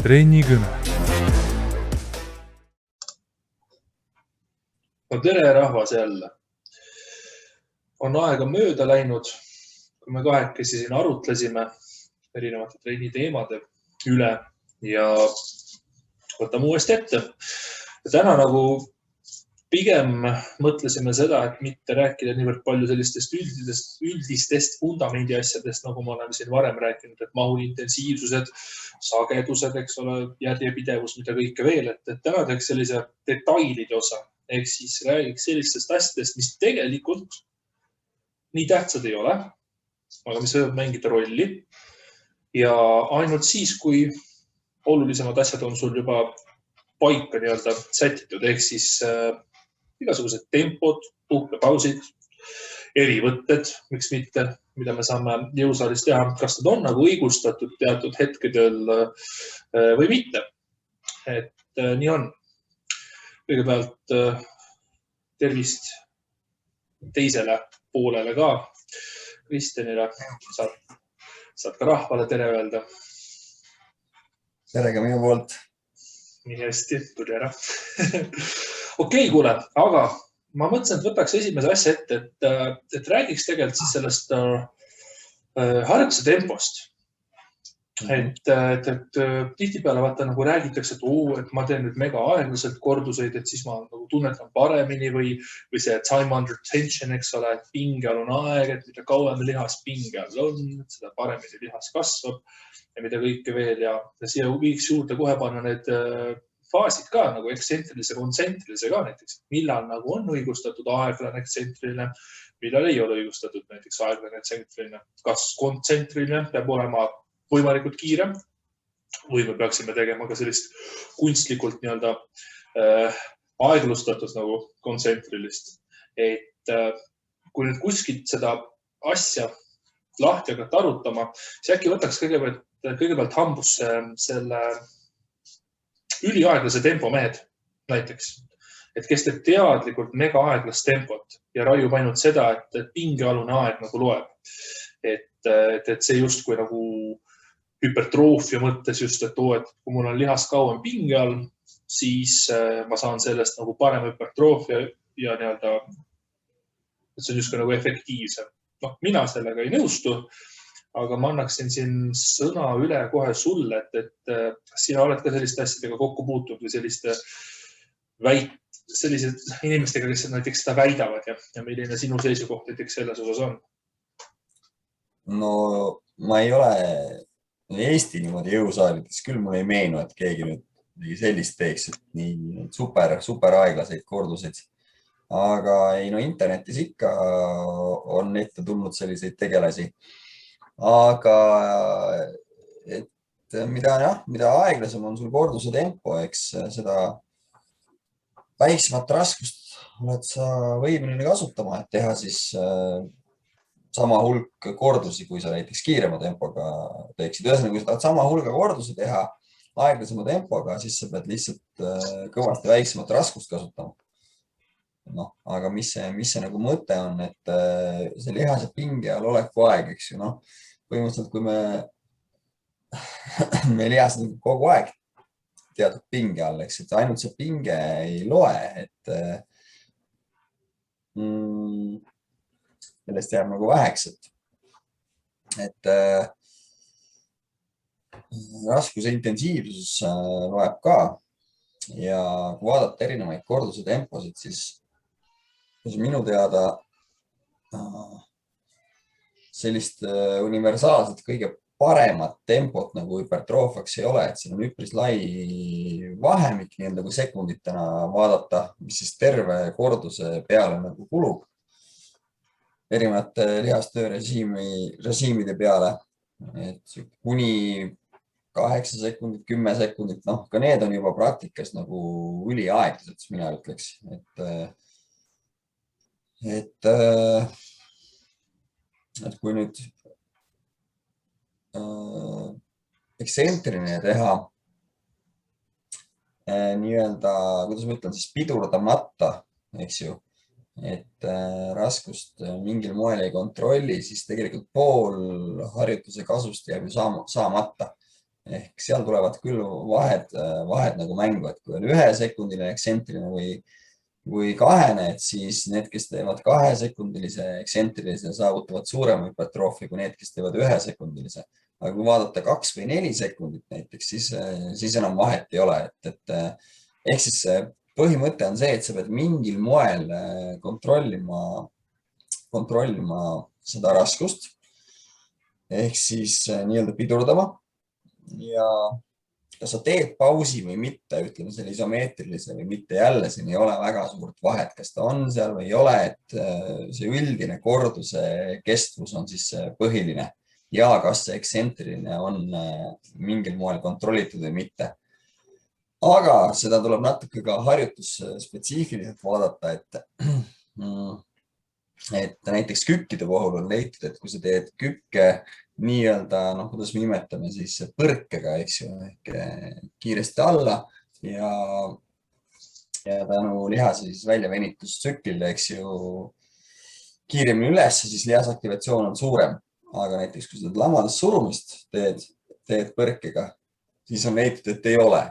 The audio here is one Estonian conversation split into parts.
treenikõne. No tere rahvas jälle. On aega mööda läinud, kui me kahekesi siin arutlesime erinevate treeniteemade üle ja võtame uuesti ette. Ja täna nagu pigem mõtlesime seda, et mitte rääkida niivõrd palju sellistest üldistest fundamendi asjadest, nagu ma olen siin varem rääkinud, et mahu intensiivsused, sagedused, eks ole, järjepidevus, mida kõike veel, et täna teeks sellise detailide osa. Ehk siis räägiks sellistest asjadest, mis tegelikult nii tähtsad ei ole, aga mis võivad mängida rolli. Ja ainult siis, kui olulisemad asjad on sul juba paika nii-öelda sätitud, ehk siis igasugused tempod, puhkepausid, erivõtted, miks mitte, mida me saame jõusaalis teha, kas nad on nagu õigustatud teatud hetkedel või mitte. Et nii on. Kõigepealt tervist teisele poolele ka, Kristjanile. Saad ka rahvale tere öelda. Tere ka minu poolt. Nii hästi, tuli ära. Okei, kuule, aga ma mõtlesin, et võtaks esimese asja ette, et räägiks tegelikult siis sellest harjutuse tempost. Et tihtipeale vaata nagu räägitakse, et ma teen nüüd mega aeglaselt korduseid, et siis ma nagu tunnetan paremini või see time under tension, eks ole, et pinge all on aeg, et mida kauem lihas pinge all on, seda paremini lihas kasvab ja mida kõike veel ja siia viiks juurde kohe panna need faasid ka nagu ekstsentrilise, kontsentrilise ka näiteks, millal nagu on õigustatud aeglane ekstsentriline, millal ei ole õigustatud näiteks aeglane ekstsentriline, kas kontsentriline peab olema võimalikult kiire või me peaksime tegema ka sellist kunstlikult nii-öelda aeglustatud nagu kontsentrilist. Et kui nüüd kuskilt seda asja lahti hakata arutama, siis äkki võtaks kõigepealt hambusse selle üliaeglase tempo mehed näiteks. Et kes teeb teadlikult mega aeglast tempot ja raiub ainult seda, et pingealune aeg nagu loeb. Et see justkui nagu hüpertroofia mõttes just, et kui mul on lihas kauem pinge all, siis ma saan sellest nagu parem hüpertroofia ja nii-öelda, et see on justkui nagu efektiivsem. No, mina sellega ei nõustu, aga ma annaksin siin sõna üle kohe sulle, et sina oled ka selliste asjadega kokku puutunud või sellised inimestega, kes näiteks seda väidavad ja milline sinu seisukoht näiteks selles osas on? No ma ei ole Eesti niimoodi jõusaalides, küll mul ei meenu, et keegi nüüd sellist teeks, et nii super aeglaseid korduseid. Aga ei, no internetis ikka on ette tulnud selliseid tegelasi. Aga et mida aeglasem on sul korduse tempo, eks seda väiksemat raskust oled sa võimeline kasutama, et teha siis sama hulk kordusi, kui sa näiteks kiirema tempoga teeksid. Ühesõnaga, kui sa tahad sama hulga kordusi teha aeglasema tempoga, siis sa pead lihtsalt kõvasti väiksemat raskust kasutama. No, aga mis see nagu mõte on, et see lihase pinge all oleku aeg, eks ju, põhimõtteliselt, kui me lihased kogu aeg teatud pinge all, eks, et ainult see pinge ei loe, et sellest jääb nagu väheks, et raskuse intensiivsus loeb ka ja kui vaadata erinevaid korduse temposid, siis minu teada sellist universaalset kõige paremat tempot nagu hüpertroofiaks ei ole, et siin on üpris lai vahemik nii-öelda kui sekunditena vaadata, mis siis terve korduse peale nagu kulub. Erinevate lihastöö režiimide peale, et kuni 8 sekundit, 10 sekundit, ka need on juba praktikas nagu üliaeglased, mina ütleks, et kui nüüd ekstsentriline teha nii-öelda, kuidas ma ütlen, siis pidurdamata, eks ju, et raskust mingil moel ei kontrolli, siis tegelikult pool harjutuse kasust jääb ju saamata. ehk seal tulevad küll vahed nagu mängu, et kui on 1-sekundiline ekstsentriline või 2, et siis need, kes teevad 2-sekundilise ekstsentrilise, saavutavad suurema hüpertroofia kui need, kes teevad 1-sekundilise. Aga kui vaadata 2 või 4 sekundit näiteks, siis enam vahet ei ole. Ehk siis põhimõte on see, et sa pead mingil moel kontrollima seda raskust ehk siis nii-öelda pidurdama ja kas sa teed pausi või mitte, ütleme selle isomeetrilise või mitte, jälle siin ei ole väga suurt vahet, kas ta on seal või ei ole, et see üldine korduse kestvus on siis põhiline ja kas see ekstsentriline on mingil moel kontrollitud või mitte. Aga seda tuleb natuke ka harjutusspetsiifiliselt vaadata, et näiteks kükkide puhul on leitud, et kui sa teed kükke nii-öelda, kuidas me nimetame siis põrkega, eks ju, ehk kiiresti alla ja tänu lihase siis väljavenitustsüklile, eks ju, kiiremini üles, siis lihasaktivatsioon on suurem. Aga näiteks, kui sa lamades surumist teed põrkega, siis on leitud, et ei ole.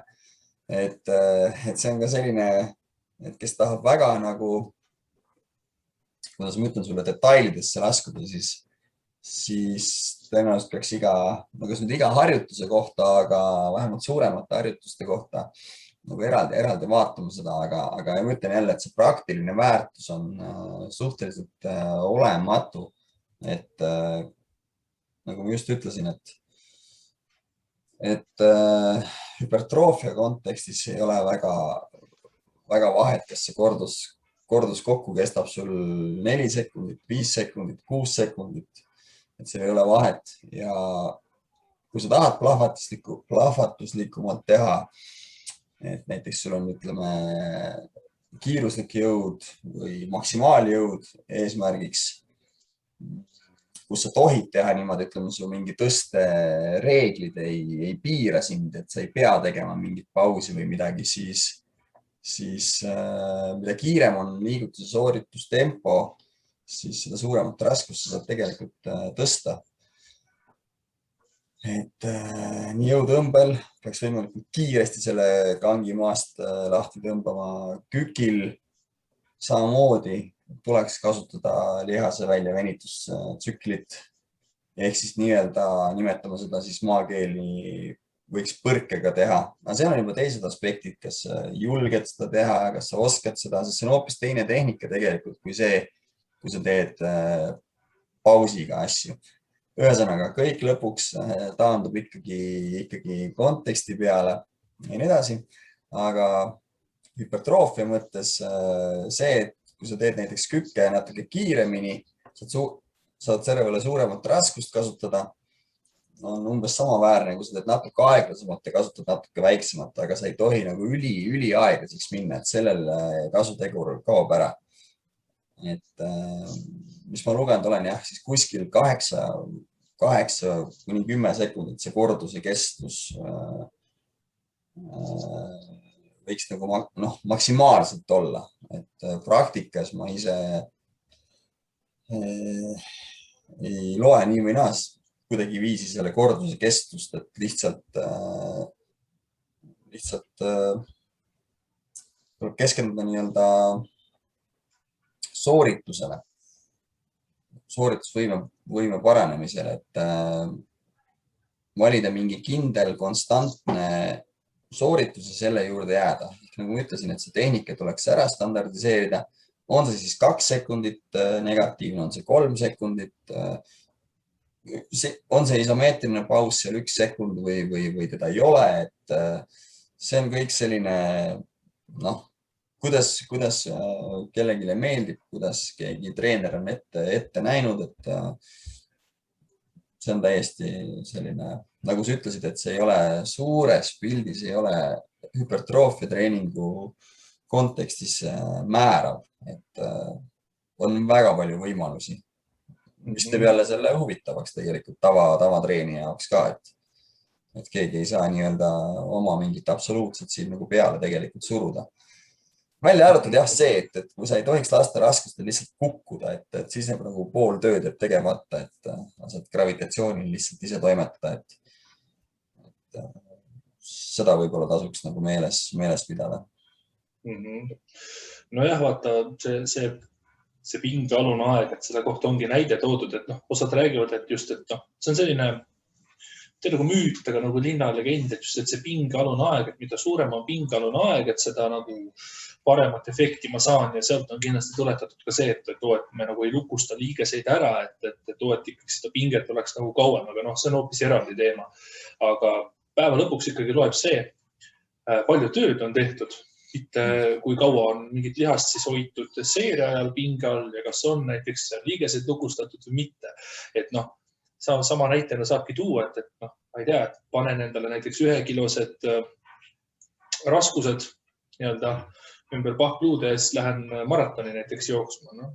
Et see on ka selline, et kes tahab väga nagu, kuidas ma ütlen sulle, detailidesse laskuda, siis tõenäoliselt peaks iga harjutuse kohta, aga vähemalt suuremate harjutuste kohta nagu eraldi vaatama seda, aga ma ütlen jälle, et see praktiline väärtus on suhteliselt olematu. Et nagu ma just ütlesin, et hüpertroofia kontekstis ei ole väga vahet, kas see kordus kokku kestab sul 4 sekundit, 5 sekundit, 6 sekundit, et seal ei ole vahet ja kui sa tahad plahvatuslikumalt teha, et näiteks sul on, ütleme, kiiruslik jõud või maksimaaljõud eesmärgiks, kus sa tohid teha niimoodi, ütleme, su mingi tõstereeglid ei piira sind, et sa ei pea tegema mingit pausi või midagi, siis mida kiirem on liigutuse sooritustempo, siis seda suuremat raskust sa saad tegelikult tõsta. Et nii jõutõmbel peaks võimalikult kiiresti selle kangi maast lahti tõmbama, kükil samamoodi tuleks kasutada lihase väljavenitustsüklit ehk siis nii-öelda nimetame seda siis maakeeli võiks põrkega teha, aga seal on juba teised aspektid, kas julged seda teha, kas sa oskad seda, sest see on hoopis teine tehnika tegelikult kui see, kui sa teed pausiga asju. Ühesõnaga, kõik lõpuks taandub ikkagi konteksti peale ja nii edasi, aga hüpertroofia mõttes see, et kui sa teed näiteks kükke natuke kiiremini, saad servele suuremat raskust kasutada, on umbes samaväärne, kui sa teed natuke aeglasemalt ja kasutad natuke väiksemat, aga sa ei tohi nagu üli aeglaseks minna, et sellel kasutegur kaob ära. Et mis ma lugenud olen, jah, siis kuskil 8 kuni 10 sekundit see korduse kestus võiks nagu maksimaalselt olla, et praktikas ma ise ei loe nii või naas kuidagi viisi selle korduse kestust, et lihtsalt tuleb keskenduda nii-öelda sooritusvõime paranemisele, et valida mingi kindel, konstantne sooritus ja selle juurde jääda. Nagu ma ütlesin, et see tehnika tuleks ära standardiseerida. On see siis 2 sekundit negatiivne, on see 3 sekundit, on see isomeetriline paus seal 1 sekund või teda ei ole, et see on kõik selline, kuidas kellelegi meeldib, kuidas keegi treener on ette näinud, et see on täiesti selline, nagu sa ütlesid, et see ei ole suures pildis, ei ole hüpertroofia treeningu kontekstis määrav, et on väga palju võimalusi, mis teeb jälle selle huvitavaks tegelikult tavatreeni jaoks ka, et keegi ei saa nii-öelda oma mingit absoluutset siin nagu peale tegelikult suruda. Välja arvatud jah see, et kui sa ei tohiks lasta raskustel lihtsalt kukkuda, et siis nagu pool tööd jääb tegemata, et saad gravitatsioonil lihtsalt ise toimetada, seda võib-olla tasuks nagu meeles pidada. Nojah, vaata see pingealune aeg, et seda kohta ongi näide toodud, et osad räägivad, et just, et see on selline nagu müüt, aga nagu linnalegend, et just, et see pingealune aeg, et mida suurem on pingealune aeg, et seda nagu paremat efekti ma saan ja sealt on kindlasti tuletatud ka see, et me nagu ei lukusta liigeseid ära, et ikkagi seda pinget oleks nagu kauem, aga see on hoopis eraldi teema. Aga päeva lõpuks ikkagi loeb see, palju tööd on tehtud, mitte kui kaua on mingit lihast siis hoitud seeria ajal pinge all ja kas on näiteks liigeseid lukustatud või mitte. Et sama näitena saabki tuua, et ma ei tea, et panen endale näiteks 1-kilosed raskused ümber pahkluude ja siis lähen maratoni näiteks jooksma.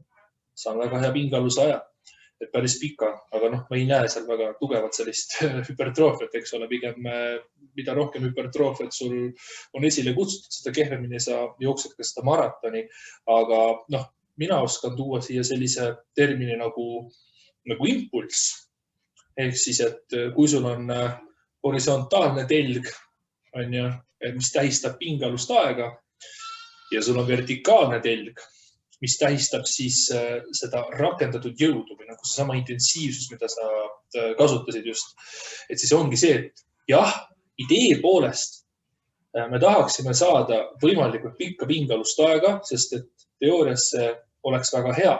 Saan väga hea pingealuse aja, et päris pika, aga ma ei näe seal väga tugevat sellist hüpertroofiat, eks ole, pigem mida rohkem hüpertroofiat sul on esile kutsutud, seda kehvemini sa jooksed ka seda maratoni. Aga mina oskan tuua siia sellise termini nagu impulss. Ehk siis, et kui sul on horisontaalne telg, mis tähistab pingealust aega ja sul on vertikaalne telg, mis tähistab siis seda rakendatud jõudu või nagu seesama intensiivsus, mida sa kasutasid just. Et siis ongi see, et jah, idee poolest me tahaksime saada võimalikult pikka pingealust aega, sest et teoorias see oleks väga hea,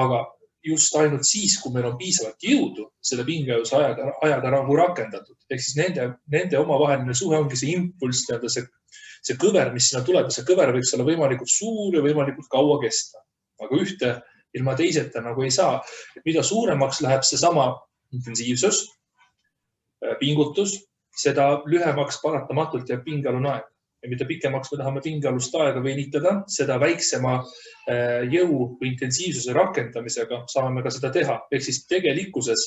aga just ainult siis, kui meil on piisavalt jõudu selle pingealuse ajaga nagu rakendatud. Ehk siis nende omavaheline suhe ongi see impulss, see kõver, mis sinna tuleb ja see kõver võiks olla võimalikult suur ja võimalikult kaua kesta. Aga ühte ilma teiseta nagu ei saa. Et mida suuremaks läheb seesama intensiivsus, pingutus, seda lühemaks paratamatult jääb pingealune aeg. Ja mida pikemaks me tahame pingealust aega venitada, seda väiksema jõu või intensiivsuse rakendamisega saame me ka seda teha. Ehk siis tegelikkuses,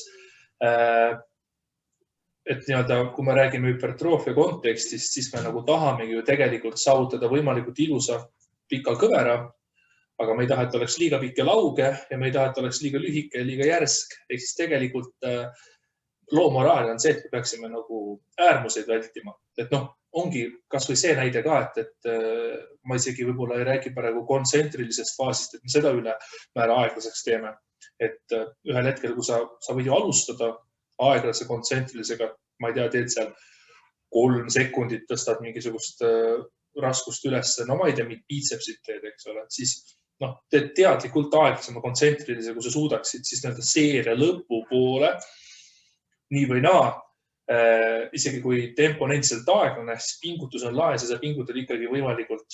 et kui me räägime hüpertroofia kontekstist, siis me nagu tahamegi ju tegelikult saavutada võimalikult ilusa pika kõvera, aga me ei taha, et oleks liiga pikk ja lauge ja me ei taha, et oleks liiga lühike ja liiga järsk. Ehk siis tegelikult loo moraal on see, et me peaksime nagu äärmuseid vältima. Et ongi kas või see näide ka, et ma isegi võib-olla ei räägi praegu kontsentrilisest faasist, et me seda üle määra aeglaseks teeme. Et ühel hetkel, kui sa võid ju alustada aeglase kontsentrilisega, ma ei tea, teed seal 3 sekundit, tõstad mingisugust raskust üles, ma ei tea, mingid biitsepsid teed, eks ole, siis teed teadlikult aeglasema kontsentrilise, kui sa suudaksid siis seeria lõpu poole, nii või naa, isegi kui tempo on endiselt aeglane, siis pingutus on laes ja sa pingutad ikkagi võimalikult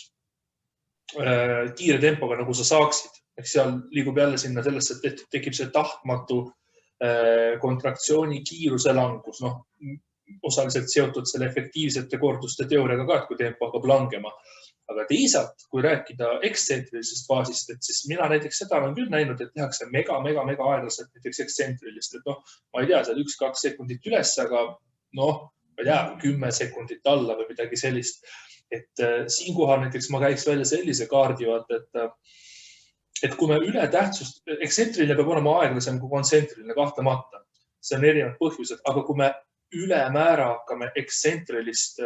kiire tempoga, nagu sa saaksid. Ehk seal liigub jälle sinna sellesse, et tekib see tahtmatu kontraktsiooni kiiruse langus, osaliselt seotud selle efektiivsete korduste teooriaga ka, et kui tempo hakkab langema. Aga teisalt, kui rääkida ekstsentrilisest faasist, et siis mina näiteks seda olen küll näinud, et tehakse mega aeglaselt näiteks ekstsentrilist, et ma ei tea, seal 1-2 sekundit üles, aga ma ei tea, 10 sekundit alla või midagi sellist. Et siinkohal näiteks ma käiks välja sellise kaardi, et kui me üle tähtsust, ekstsentriline peab olema aeglasem kui kontsentriline kahtlemata, see on erinevad põhjused, aga kui me ülemäära hakkame ekstsentrilist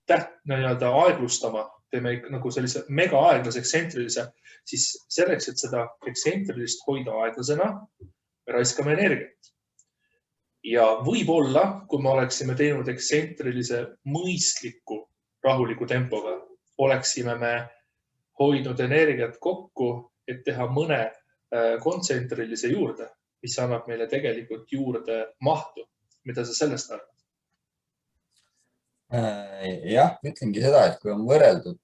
aeglustama, teeme nagu sellise mega aeglase ekstsentrilisuse, siis selleks, et seda ekstsentrilist hoida aeglasena, me raiskame energiat. Ja võib-olla, kui me oleksime teinud ekstsentrilise mõistliku rahuliku tempoga, oleksime me hoidnud energiat kokku, et teha mõne kontsentrilise juurde, mis annab meile tegelikult juurde mahtu. Mida sa sellest arvad? Jah, ütlengi seda, et kui on võrreldud,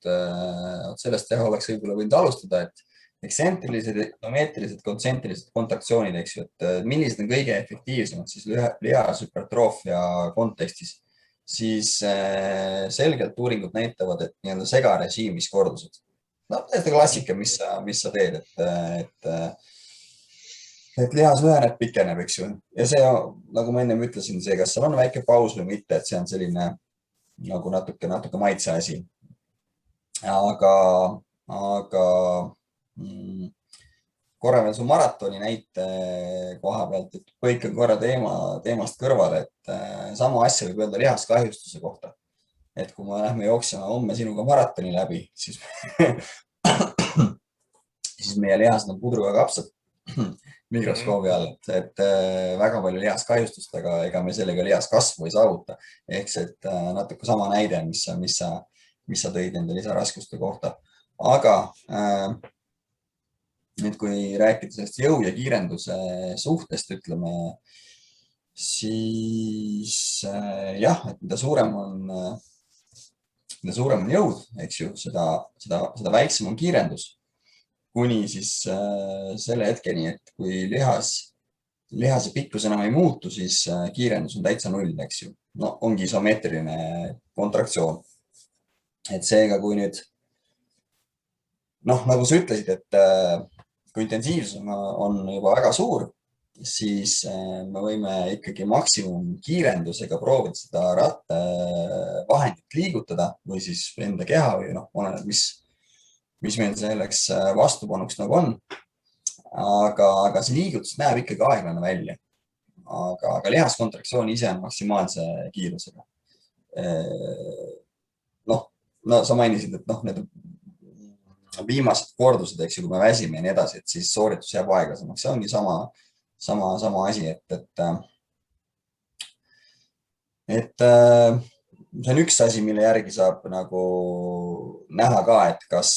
sellest teha oleks võib-olla võinud alustada, et ekstsentrilised, isomeetrilised, kontsentrilised kontraktsioonid, eks ju, et millised on kõige efektiivsemad siis lihashüpertroofia kontekstis, siis selgelt uuringud näitavad, et segarežiimis kordused. Täiesti klassika, mis sa teed, et lihas lüheneb, pikeneb, eks ju. Ja see, nagu ma ennem ütlesin, see, kas seal on väike paus või mitte, et see on selline nagu natuke maitse asi. Aga korra veel su maratoni näite koha pealt, et põikan korra teemast kõrvale, et sama asja võib öelda lihaskahjustuse kohta. Et kui me lähme jooksema homme sinuga maratoni läbi, siis, siis meie lihased on pudruga kapsad mikroskoobi all, et väga palju lihaskahjustust, aga ega me sellega lihaskasvu ei saavuta. Ehk see, et natuke sama näide, mis sa tõid nende lisaraskuste kohta. Aga nüüd, kui rääkida sellest jõu ja kiirenduse suhtest, ütleme, siis jah, et mida suurem on jõud, eks ju, seda väiksem on kiirendus. Kuni siis selle hetkeni, et kui lihase pikkus enam ei muutu, siis kiirendus on täitsa null, eks ju. No ongi isomeetriline kontraktsioon. Et seega, kui nüüd, nagu sa ütlesid, et kui intensiivsus on juba väga suur, siis me võime ikkagi maksimum kiirendusega proovida seda rattavahendit liigutada või siis enda keha või oleneb, mis meil selleks vastupanuks nagu on. Aga see liigutus näeb ikkagi aeglane välja. Aga lihaskontraktsioon ise on maksimaalse kiirusega. Sa mainisid, et need viimased kordused, eks ju, kui me väsime ja nii edasi, et siis sooritus jääb aeglasemaks. See ongi sama asi, et see on üks asi, mille järgi saab nagu näha ka, et kas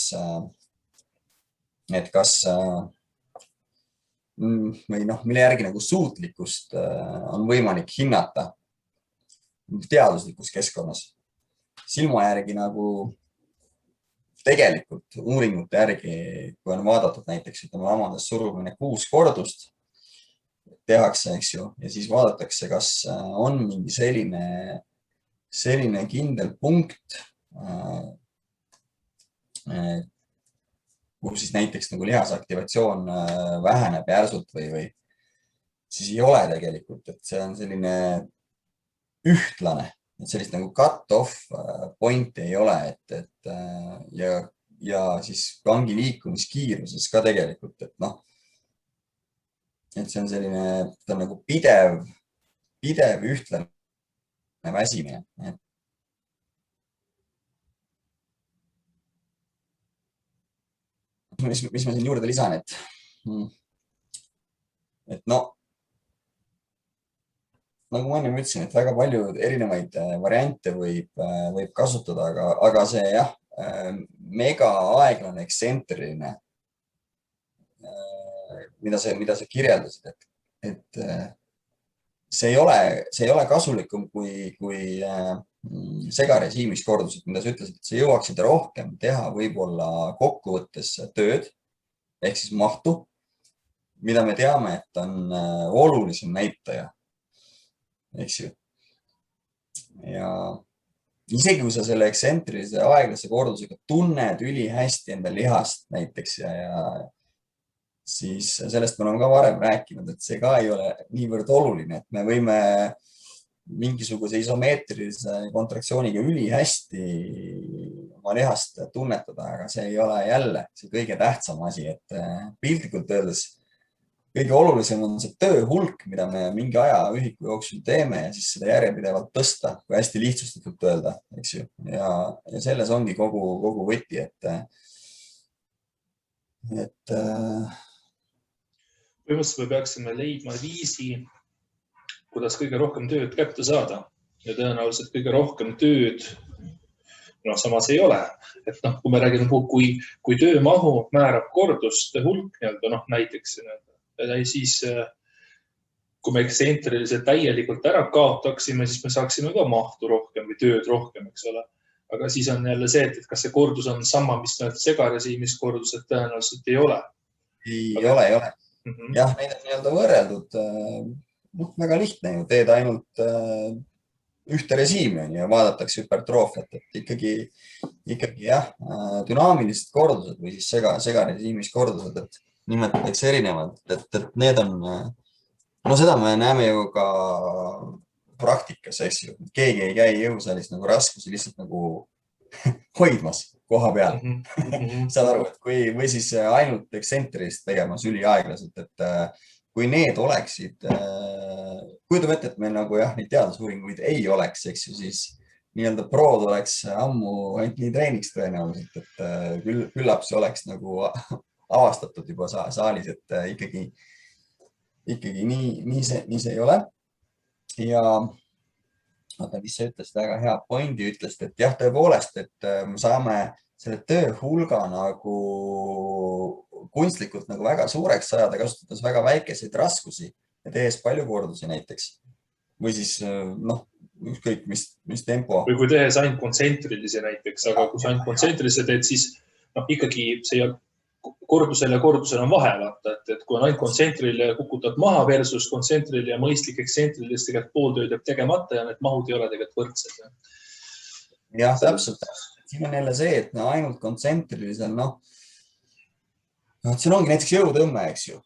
või mille järgi nagu suutlikkust on võimalik hinnata teaduslikus keskkonnas. Silma järgi nagu tegelikult uuringute järgi, kui on vaadatud näiteks, ütleme, lamades surumine 6 kordust tehakse, eks ju, ja siis vaadatakse, kas on mingi selline kindel punkt, kus siis näiteks nagu lihasaktivatsioon väheneb järsult või siis ei ole tegelikult, et see on selline ühtlane, et sellist nagu cut-off pointi ei ole, ja siis kangi liikumiskiiruses ka tegelikult, et see on selline, ta on nagu pidev ühtlane väsimine. Mis ma siin juurde lisan, et nagu ma enne ütlesin, et väga palju erinevaid variante võib kasutada, aga see jah, mega aeglane ekstsentriline, mida sa kirjeldasid, et see ei ole kasulikum kui segarežiimis kordused, mida sa ütlesid, et sa jõuaksid rohkem teha võib-olla kokkuvõttes tööd ehk siis mahtu, mida me teame, et on olulisem näitaja. Eks ju. Ja isegi kui sa selle ekstsentrilise aeglase kordusega tunned ülihästi enda lihast näiteks ja siis sellest me oleme ka varem rääkinud, et see ka ei ole niivõrd oluline, et me võime mingisuguse isomeetrilise kontraktsiooniga ülihästi oma lihast tunnetada, aga see ei ole jälle see kõige tähtsam asi, et piltlikult öeldes kõige olulisem on see töö hulk, mida me mingi ajaühiku jooksul teeme ja siis seda järjepidevalt tõsta, kui hästi lihtsustatult öelda, eks ju. Ja selles ongi kogu võti, et põhimõtteliselt me peaksime leidma viisi, kuidas kõige rohkem tööd kätte saada ja tõenäoliselt kõige rohkem tööd samas ei ole. Et kui me räägime, kui töömahu määrab korduste hulk, näiteks siis kui me ekstsentriliselt täielikult ära kaotaksime, siis me saaksime ka mahtu rohkem või tööd rohkem, eks ole. Aga siis on jälle see, et kas see kordus on sama, mis segarežiimis kordus, et tõenäoliselt ei ole. Ei ole. Jah, neid on nii-öelda võrreldud. Väga lihtne ju, teed ainult ühte režiimi ja vaadatakse hüpertroofiat, et ikkagi jah, dünaamilised kordused või siis segarežiimis kordused, et nimetatakse erinevad, et need on, seda me näeme ju ka praktikas, eks ju. Keegi ei käi jõusaalis nagu raskusi lihtsalt nagu hoidmas. koha peal. Mhm. Saad aru, et või siis ainult eksentrist tegema üliaeglaselt, et kui need oleksid, kujutame ette, et meil nagu jah, neid teadusuuringuid ei oleks, eks ju, siis nii-öelda prod oleks ammu ainult nii treeniks tõenäoliselt, et küllap see oleks nagu avastatud juba saalis, et ikkagi nii see ei ole. Ja oota, mis sa ütlesid, väga hea pointi ütlesid, et jah, tõepoolest, et me saame selle töö hulga nagu kunstlikult nagu väga suureks sajada, kasutades väga väikeseid raskusi ja tehes palju kordusi näiteks. Või siis ükskõik mis tempo. Või kui tehes ainult kontsentrilisi näiteks, aga kui sa ainult kontsentrilisi teed, siis ikkagi see kordusel ja kordusel on vahe, vaata, et kui on ainult kontsentril ja kukutad maha versus kontsentril ja mõistlik eksentril, siis tegelikult pooltööd jääb tegemata ja need mahud ei ole tegelikult võrdsed. Jah, täpselt. Siin on jälle see, et ainult kontsentrilisel, see ongi näiteks jõutõmme, eks ju.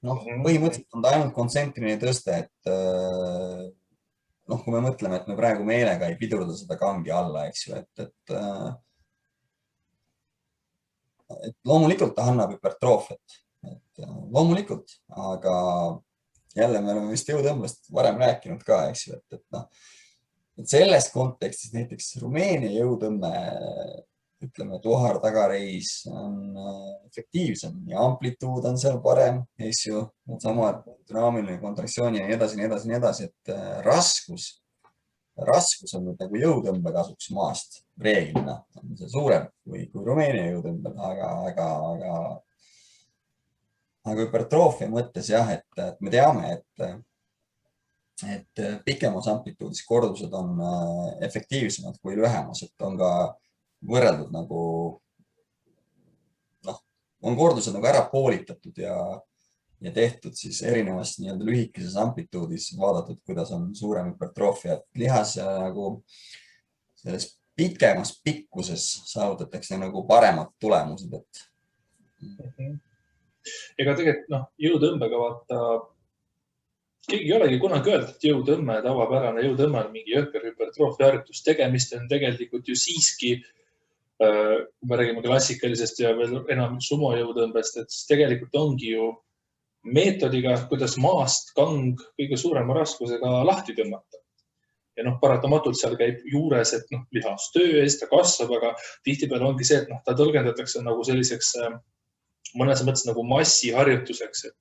Põhimõtteliselt on ta ainult kontsentriline tõste, et kui me mõtleme, et me praegu meelega ei pidurda seda kangi alla, eks ju, et loomulikult ta annab hüpertroofiat, loomulikult, aga jälle me oleme vist jõutõmbest varem rääkinud ka, eks ju, et selles kontekstis näiteks Rumeenia jõutõmme, ütleme, tuhar tagareis on efektiivsem ja amplituud on seal parem, eks ju, samad dünaamiline kontraktsiooni ja nii edasi, et raskus on nüüd nagu jõutõmbe kasuks maast reeglina, on see suurem kui Rumeenia jõutõmbel, aga hüpertroofia mõttes jah, et me teame, et pikemas amplituudis kordused on efektiivsemad kui lühemas, et on ka võrreldud nagu, on kordused nagu ära poolitatud ja tehtud siis erinevas nii-öelda lühikeses amplituudis vaadatud, kuidas on suurem hüpertroofia, et lihas nagu selles pikemas pikkuses saavutatakse nagu paremad tulemused, Ega tegelikult jõutõmbega vaata, keegi ei olegi kunagi öeldud, et jõutõmme, tavapärane jõutõmme on mingi jõhker hüpertroofia harjutus. Tegemist on tegelikult ju siiski, kui me räägime klassikalisest ja veel enam sumo jõutõmbest, et tegelikult ongi ju meetodiga, kuidas maast kang kõige suurema raskusega lahti tõmmata. Ja paratamatult seal käib juures, et lihas töö eest ta kasvab, aga tihtipeale ongi see, et ta tõlgendatakse nagu selliseks mõnes mõttes nagu massiharjutuseks, et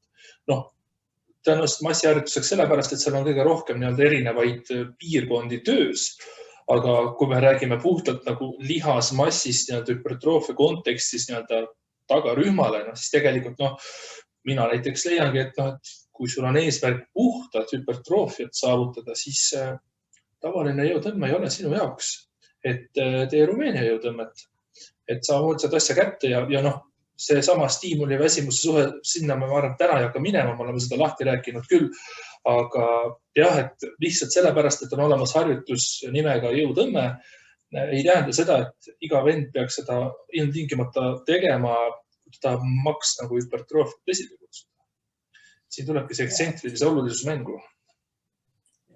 tõenäoliselt massiharjutuseks sellepärast, et seal on kõige rohkem erinevaid piirkondi töös. Aga kui me räägime puhtalt nagu lihasmassist hüpertroofia kontekstis tagarühmale, siis tegelikult mina näiteks leiangi, et kui sul on eesmärk puhtalt hüpertroofiat saavutada, siis tavaline jõutõmme ei ole sinu jaoks, et tee Rumeenia jõutõmmet, et sa hooldsad asja kätte ja see sama stiimuli väsimuse suhe, sinna ma arvan, täna ei hakka minema, me oleme seda lahti rääkinud küll, aga jah, et lihtsalt sellepärast, et on olemas harjutus nimega jõutõmme, ei tähenda seda, et iga vend peaks seda ilmtingimata tegema, kui ta maks nagu hüpertroofiat esile kutsuda. Siin tulebki see eksentrilise olulisus mängu.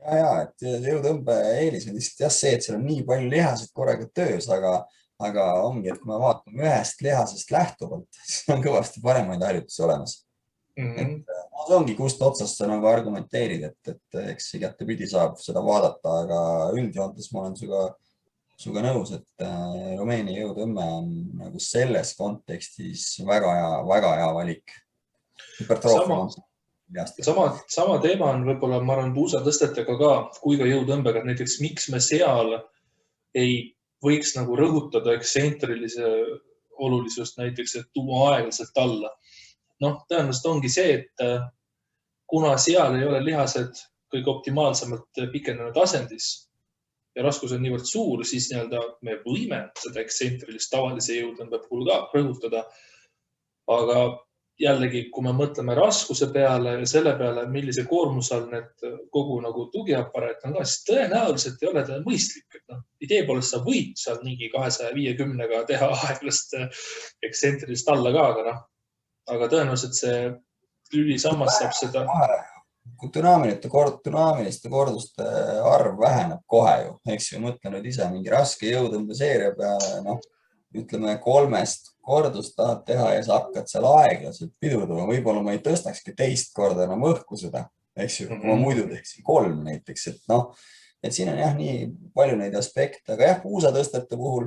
Ja, et jõutõmbe eelis on lihtsalt jah see, et seal on nii palju lihasid korraga töös, aga ongi, et kui me vaatame ühest lihasest lähtuvalt, siis on kõvasti paremaid harjutusi olemas. See ongi, kust otsast sa nagu argumenteerid, et eks igatepidi saab seda vaadata, aga üldjoontes ma olen suga nõus, et Rumeenia jõutõmme on nagu selles kontekstis väga hea valik. Sama teema on võib-olla, ma arvan, puusatõstetega ka, kui ka jõutõmbega, et näiteks miks me seal ei võiks nagu rõhutada eksentrilise olulisust näiteks, et tuua aeglaselt alla. Tõenäoliselt ongi see, et kuna seal ei ole lihased kõige optimaalsemalt pikenenud asendis ja raskus on niivõrd suur, siis me võime seda eksentrilist tavalise jõutõmbe puhul ka rõhutada. Aga jällegi, kui me mõtleme raskuse peale ja selle peale, millise koormuse all need kogu nagu tugiaparaat on ka, siis tõenäoliselt ei ole ta mõistlik. Idee poolest sa võid seal mingi 250-ga teha aeglast eksentrilist alla ka, aga tõenäoliselt see lülisammas saab seda. Kui dünaamiliste korduste arv väheneb kohe ju, eks ju, mõtle nüüd ise mingi raske jõutõmbe seeria peale, ütleme 3 kordust tahad teha ja sa hakkad seal aeglaselt pidurdama, võib-olla ma ei tõstakski teist korda enam õhku seda, eks ju, kui ma muidu teeksin 3 näiteks, et noh, et siin on jah, nii palju neid aspekte, aga jah, puusatõstete puhul,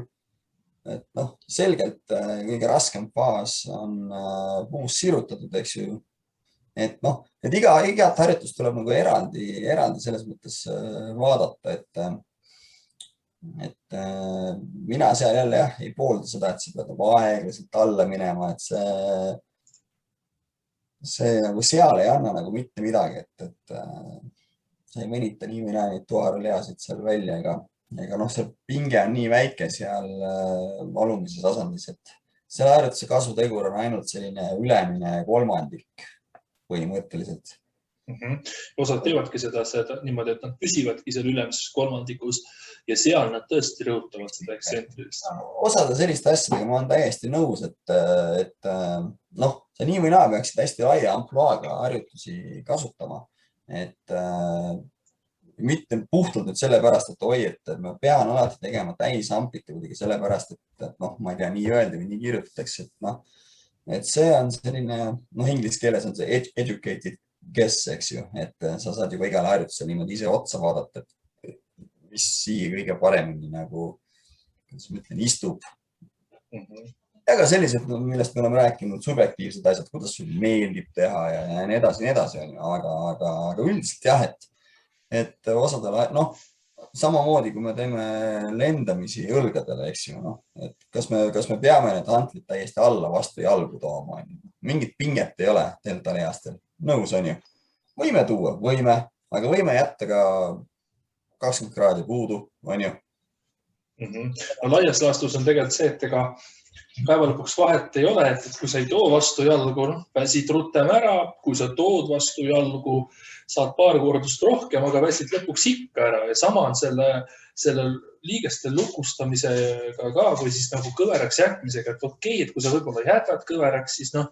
et noh, selgelt kõige raskem faas on puus sirutatud, eks ju, et noh, et igat harjutust tuleb nagu eraldi selles mõttes vaadata, et mina seal jälle jah, ei poolda seda, et sa pead aeglaselt alla minema, et see nagu seal ei anna nagu mitte midagi, et sa ei venita nii või naa neid toaralihasid seal välja, ega noh, see pinge on nii väike seal alumises asendis, et selle harjutuse kasutegur on ainult selline ülemine kolmandik põhimõtteliselt. Osad teevadki seda niimoodi, et nad püsivadki seal ülemises kolmandikus ja seal nad tõesti rõhutavad seda ekstsentrilist. Osade selliste asjadega ma olen täiesti nõus, et noh, sa nii või naa peaksid hästi laia ampluaaga harjutusi kasutama, et mitte puhtalt nüüd sellepärast, et oi, et ma pean alati tegema täisamplituudiga sellepärast, et noh, ma ei tea, nii öeldi või nii kirjutatakse, et noh, et see on selline, noh, inglise keeles on see educated guess, eks ju, et sa saad juba igale harjutusele niimoodi ise otsa vaadata, et mis siia kõige paremini nagu, kuidas ma ütlen, istub. Ja ka sellised, millest me oleme rääkinud, subjektiivsed asjad, kuidas sul meeldib teha ja nii edasi, aga üldiselt jah, et osadele, noh, samamoodi, kui me teeme lendamisi õlgadele, eks ju, noh, et kas me peame need hantlid täiesti alla vastu jalgu tooma, mingit pinget ei ole deltalihastel, nõus on ju. Võime tuua, aga võime jätta ka 20 kraadi puudu, on ju. No laias laastus on tegelikult see, et ega päeva lõpuks vahet ei ole, et kui sa ei too vastu jalgu, väsid rutem ära, kui sa tood vastu jalgu, saad paar kordust rohkem, aga väsid lõpuks ikka ära ja sama on selle liigeste lukustamisega ka või siis nagu kõveraks jätmisega, et okei, et kui sa võib-olla jätad kõveraks, siis noh,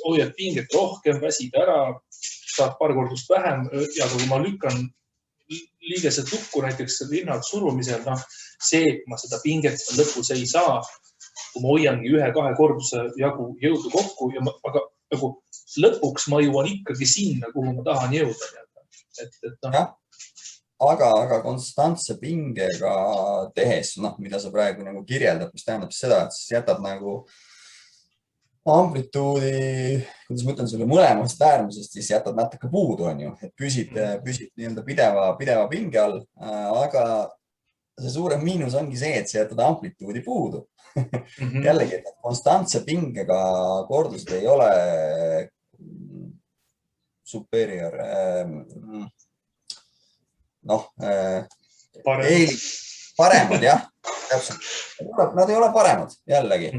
hoiad pinget rohkem, väsid ära, saad paar kordust vähem ja kui ma lükkan liigesed lukku näiteks rinnalt surumisel, noh, see, kui ma seda pinget lõpus ei saa, kui ma hoiangi 1-2 korduse jagu jõudu kokku, aga nagu lõpuks ma jõuan ikkagi sinna, kuhu ma tahan jõuda. No. Aga konstantse pingega tehes, noh, mida sa praegu nagu kirjeldad, mis tähendab seda, et siis jätad nagu amplituudi, kuidas ma ütlen sulle, mõlemast äärmusest, siis jätad natuke puudu, on ju, et püsid nii-öelda pideva pinge all, aga see suurem miinus ongi see, et sa jätad amplituudi puudu. Jällegi, et konstantse pingega kordused ei ole superior, noh, paremad, jah, täpselt. Nad ei ole paremad, jällegi,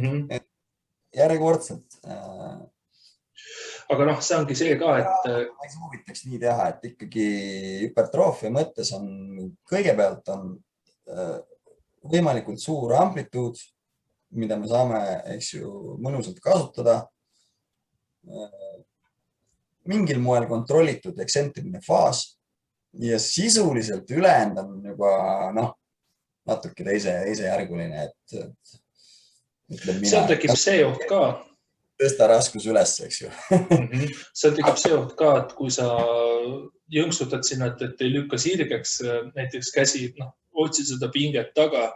järjekordselt. Aga noh, see ongi see ka, et... Ma ei soovitaks nii teha, et ikkagi hüpertroofia mõttes on, kõigepealt on võimalikult suur amplituud, mida me saame, eks ju, mõnusalt kasutada. Mingil moel kontrollitud eksentriline faas ja sisuliselt ülejäänud on juba, noh, natuke teisejärguline, et ütleb mina. Seal tekib see oht ka. Tõsta raskus üles, eks ju. Seal tekib see oht ka, et kui sa jõnksutad sinna, et ei lükka sirgeks näiteks käsi, noh, otsid seda pinget taga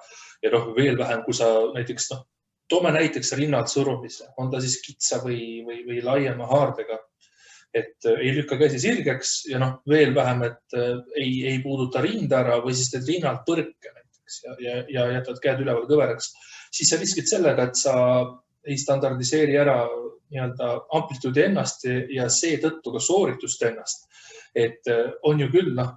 ja noh, veel vähem, kui sa näiteks, noh, toome näiteks rinnalt surumise, on ta siis kitsa või laiema haardega, et ei lükka käsi sirgeks ja noh, veel vähem, et ei puuduta rinda ära või siis teed rinnalt põrke näiteks ja jätad käed üleval kõveraks, siis sa riskid sellega, et sa ei standardiseeri ära nii-öelda amplituudi ennast ja seetõttu ka sooritust ennast. Et on ju küll, noh,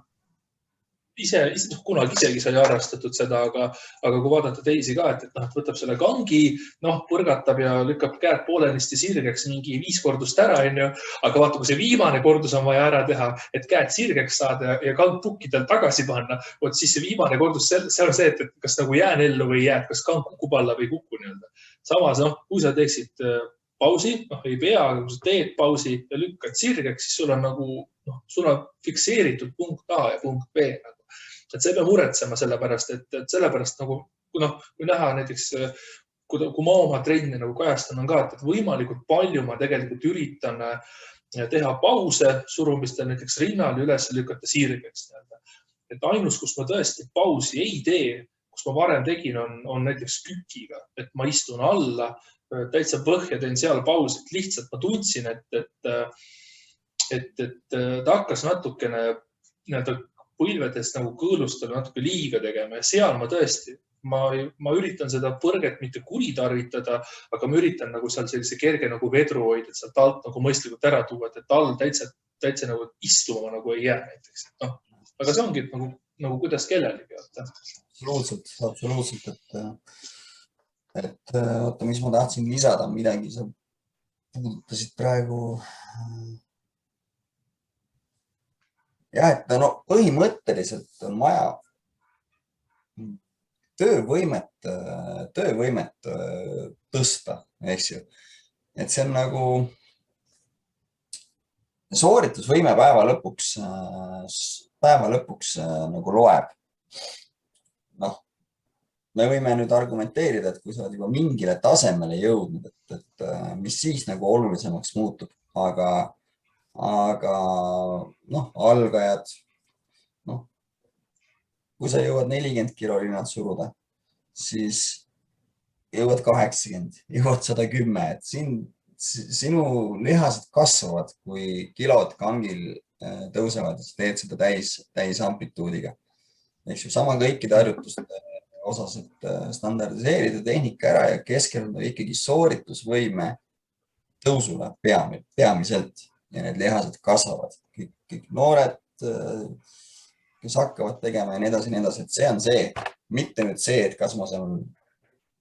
kunagi isegi sai harrastatud seda, aga kui vaadata teisi ka, et võtab selle kangi, noh, põrgatab ja lükkab käed poolenisti sirgeks mingi 5 kordust ära, aga vaata, kui see viimane kordus on vaja ära teha, et käed sirgeks saada ja kang pukkidel tagasi panna, siis see viimane kordus, see on see, et kas nagu jään ellu või jääd, kas kang kukub alla või kuku nii-öelda. Samas, noh, kui sa teeksid pausi, noh, ei pea, aga kui sa teed pausi ja lükkad sirgeks, siis sul on nagu, noh, sul on fikseeritud punkt A ja punkt B. Et see peab muretsema sellepärast, et sellepärast nagu, kui näha näiteks kui ma oma trenni nagu kajastan, on ka, et võimalikult palju ma tegelikult üritan teha pause surumistel, näiteks rinnal üles lükata sirgeks. Et ainus, kus ma tõesti pausi ei tee, kus ma varem tegin, on näiteks kükiga, et ma istun alla, täitsa põhja teen seal pausi, et lihtsalt ma tundsin, et ta hakkas natukene põlvedest nagu kõõlustel natuke liiga tegema ja seal ma tõesti, ma üritan seda põrget mitte kuritarvitada, aga ma üritan nagu seal sellise kerge nagu vedru hoida, et sealt alt nagu mõistlikult ära tuua, et all täitsa nagu istuma nagu ei jää näiteks. No, aga see ongi nagu kuidas kellelegi. Absoluutselt. Et oota, mis ma tahtsin lisada, midagi sa puudutasid praegu. Ja, et no põhimõtteliselt on vaja töövõimet tõsta, eks ju. Et see on nagu sooritusvõime päeva lõpuks nagu loeb. Noh, me võime nüüd argumenteerida, et kui sa oled juba mingile tasemele jõudnud, et mis siis nagu olulisemaks muutub, aga noh, algajad, noh, kui sa jõuad 40 kilo rinnad suruda, siis jõuad 80, jõuad 110, et sinu lihased kasvavad, kui kilod kangil tõusevad, teed seda täis amplituudiga. Eks ju, sama kõikide harjutuste osas, et standardiseerida tehnika ära ja keskenduda ikkagi sooritusvõime tõusule peamiselt. Ja need lihased kasvavad. Kõik noored, kes hakkavad tegema ja nii edasi, et see on see. Mitte nüüd see, et kas ma seal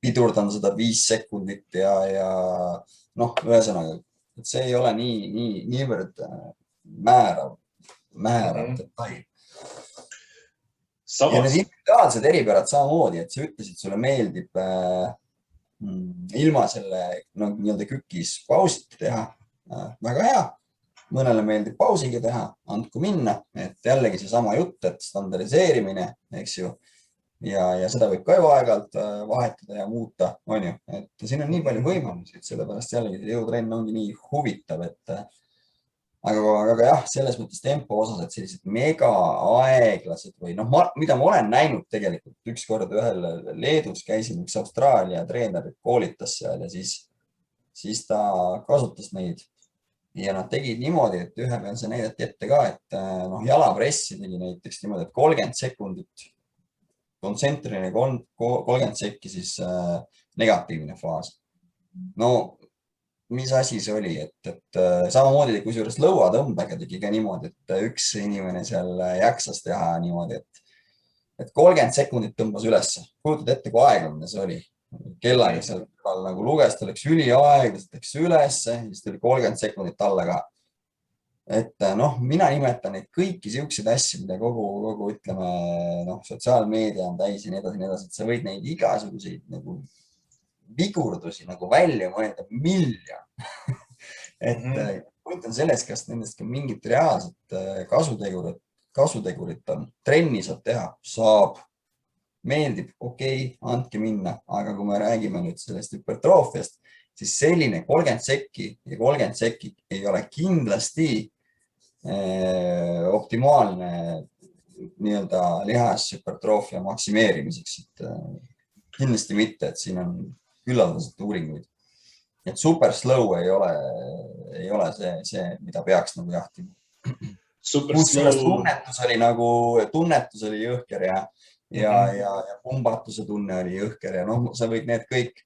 pidurdan seda 5 sekundit ja noh, ühesõnaga, et see ei ole niivõrd määrav detail. Ja need individuaalsed eripärad samamoodi, et sa ütlesid, sulle meeldib ilma selle nii-öelda kükis pausiti teha. Väga hea. Mõnele meeldib pausiga teha, andku minna, et jällegi see sama jutt, et standardiseerimine, eks ju, ja seda võib ka ju aeg-ajalt vahetada ja muuta, on ju, et siin on nii palju võimalusi, sellepärast jällegi jõutrenn ongi nii huvitav, et aga jah, selles mõttes tempo osas, et sellised mega aeglased või noh, mida ma olen näinud tegelikult ükskord ühel Leedus käisin, üks Austraalia treener koolitas seal ja siis ta kasutas neid. Ja nad tegid niimoodi, et ühe peal see näidati ette ka, et jalapressi tegi näiteks niimoodi, et 30 sekundit kontsentriline 30 sekki siis negatiivne faas. No, mis asi see oli, et samamoodi kui juures lõuatõmbega tegi ka niimoodi, et üks inimene seal jaksas teha niimoodi, et 30 sekundit tõmbas ülesse. Kujutad ette, kui aeglamine see oli. Kellaga seal nagu luges, ta läks üliaeglaselt, läks ülesse, siis tuli 30 sekundit alla ka. Et noh, mina nimetan neid kõiki siukseid asju, mida kogu ütleme, sotsiaalmeedia on täis ja nii edasi, et sa võid neid igasuguseid nagu vigurdusi nagu välja mõelda miljon. Et point on selles, kas nendest ka mingit reaalset kasutegurit on. Trenni saab teha, saab. Meeldib, okei, andke minna, aga kui me räägime nüüd sellest hüpertroofiast, siis selline 30 sekki ei ole kindlasti optimaalne nii-öelda lihashüpertroofia maksimeerimiseks. Kindlasti mitte, et siin on küllaldaselt uuringuid. Et super slow ei ole see, mida peaks nagu jahtima. Tunnetus oli jõhker ja pumbatuse tunne oli jõhker ja noh, sa võid need kõik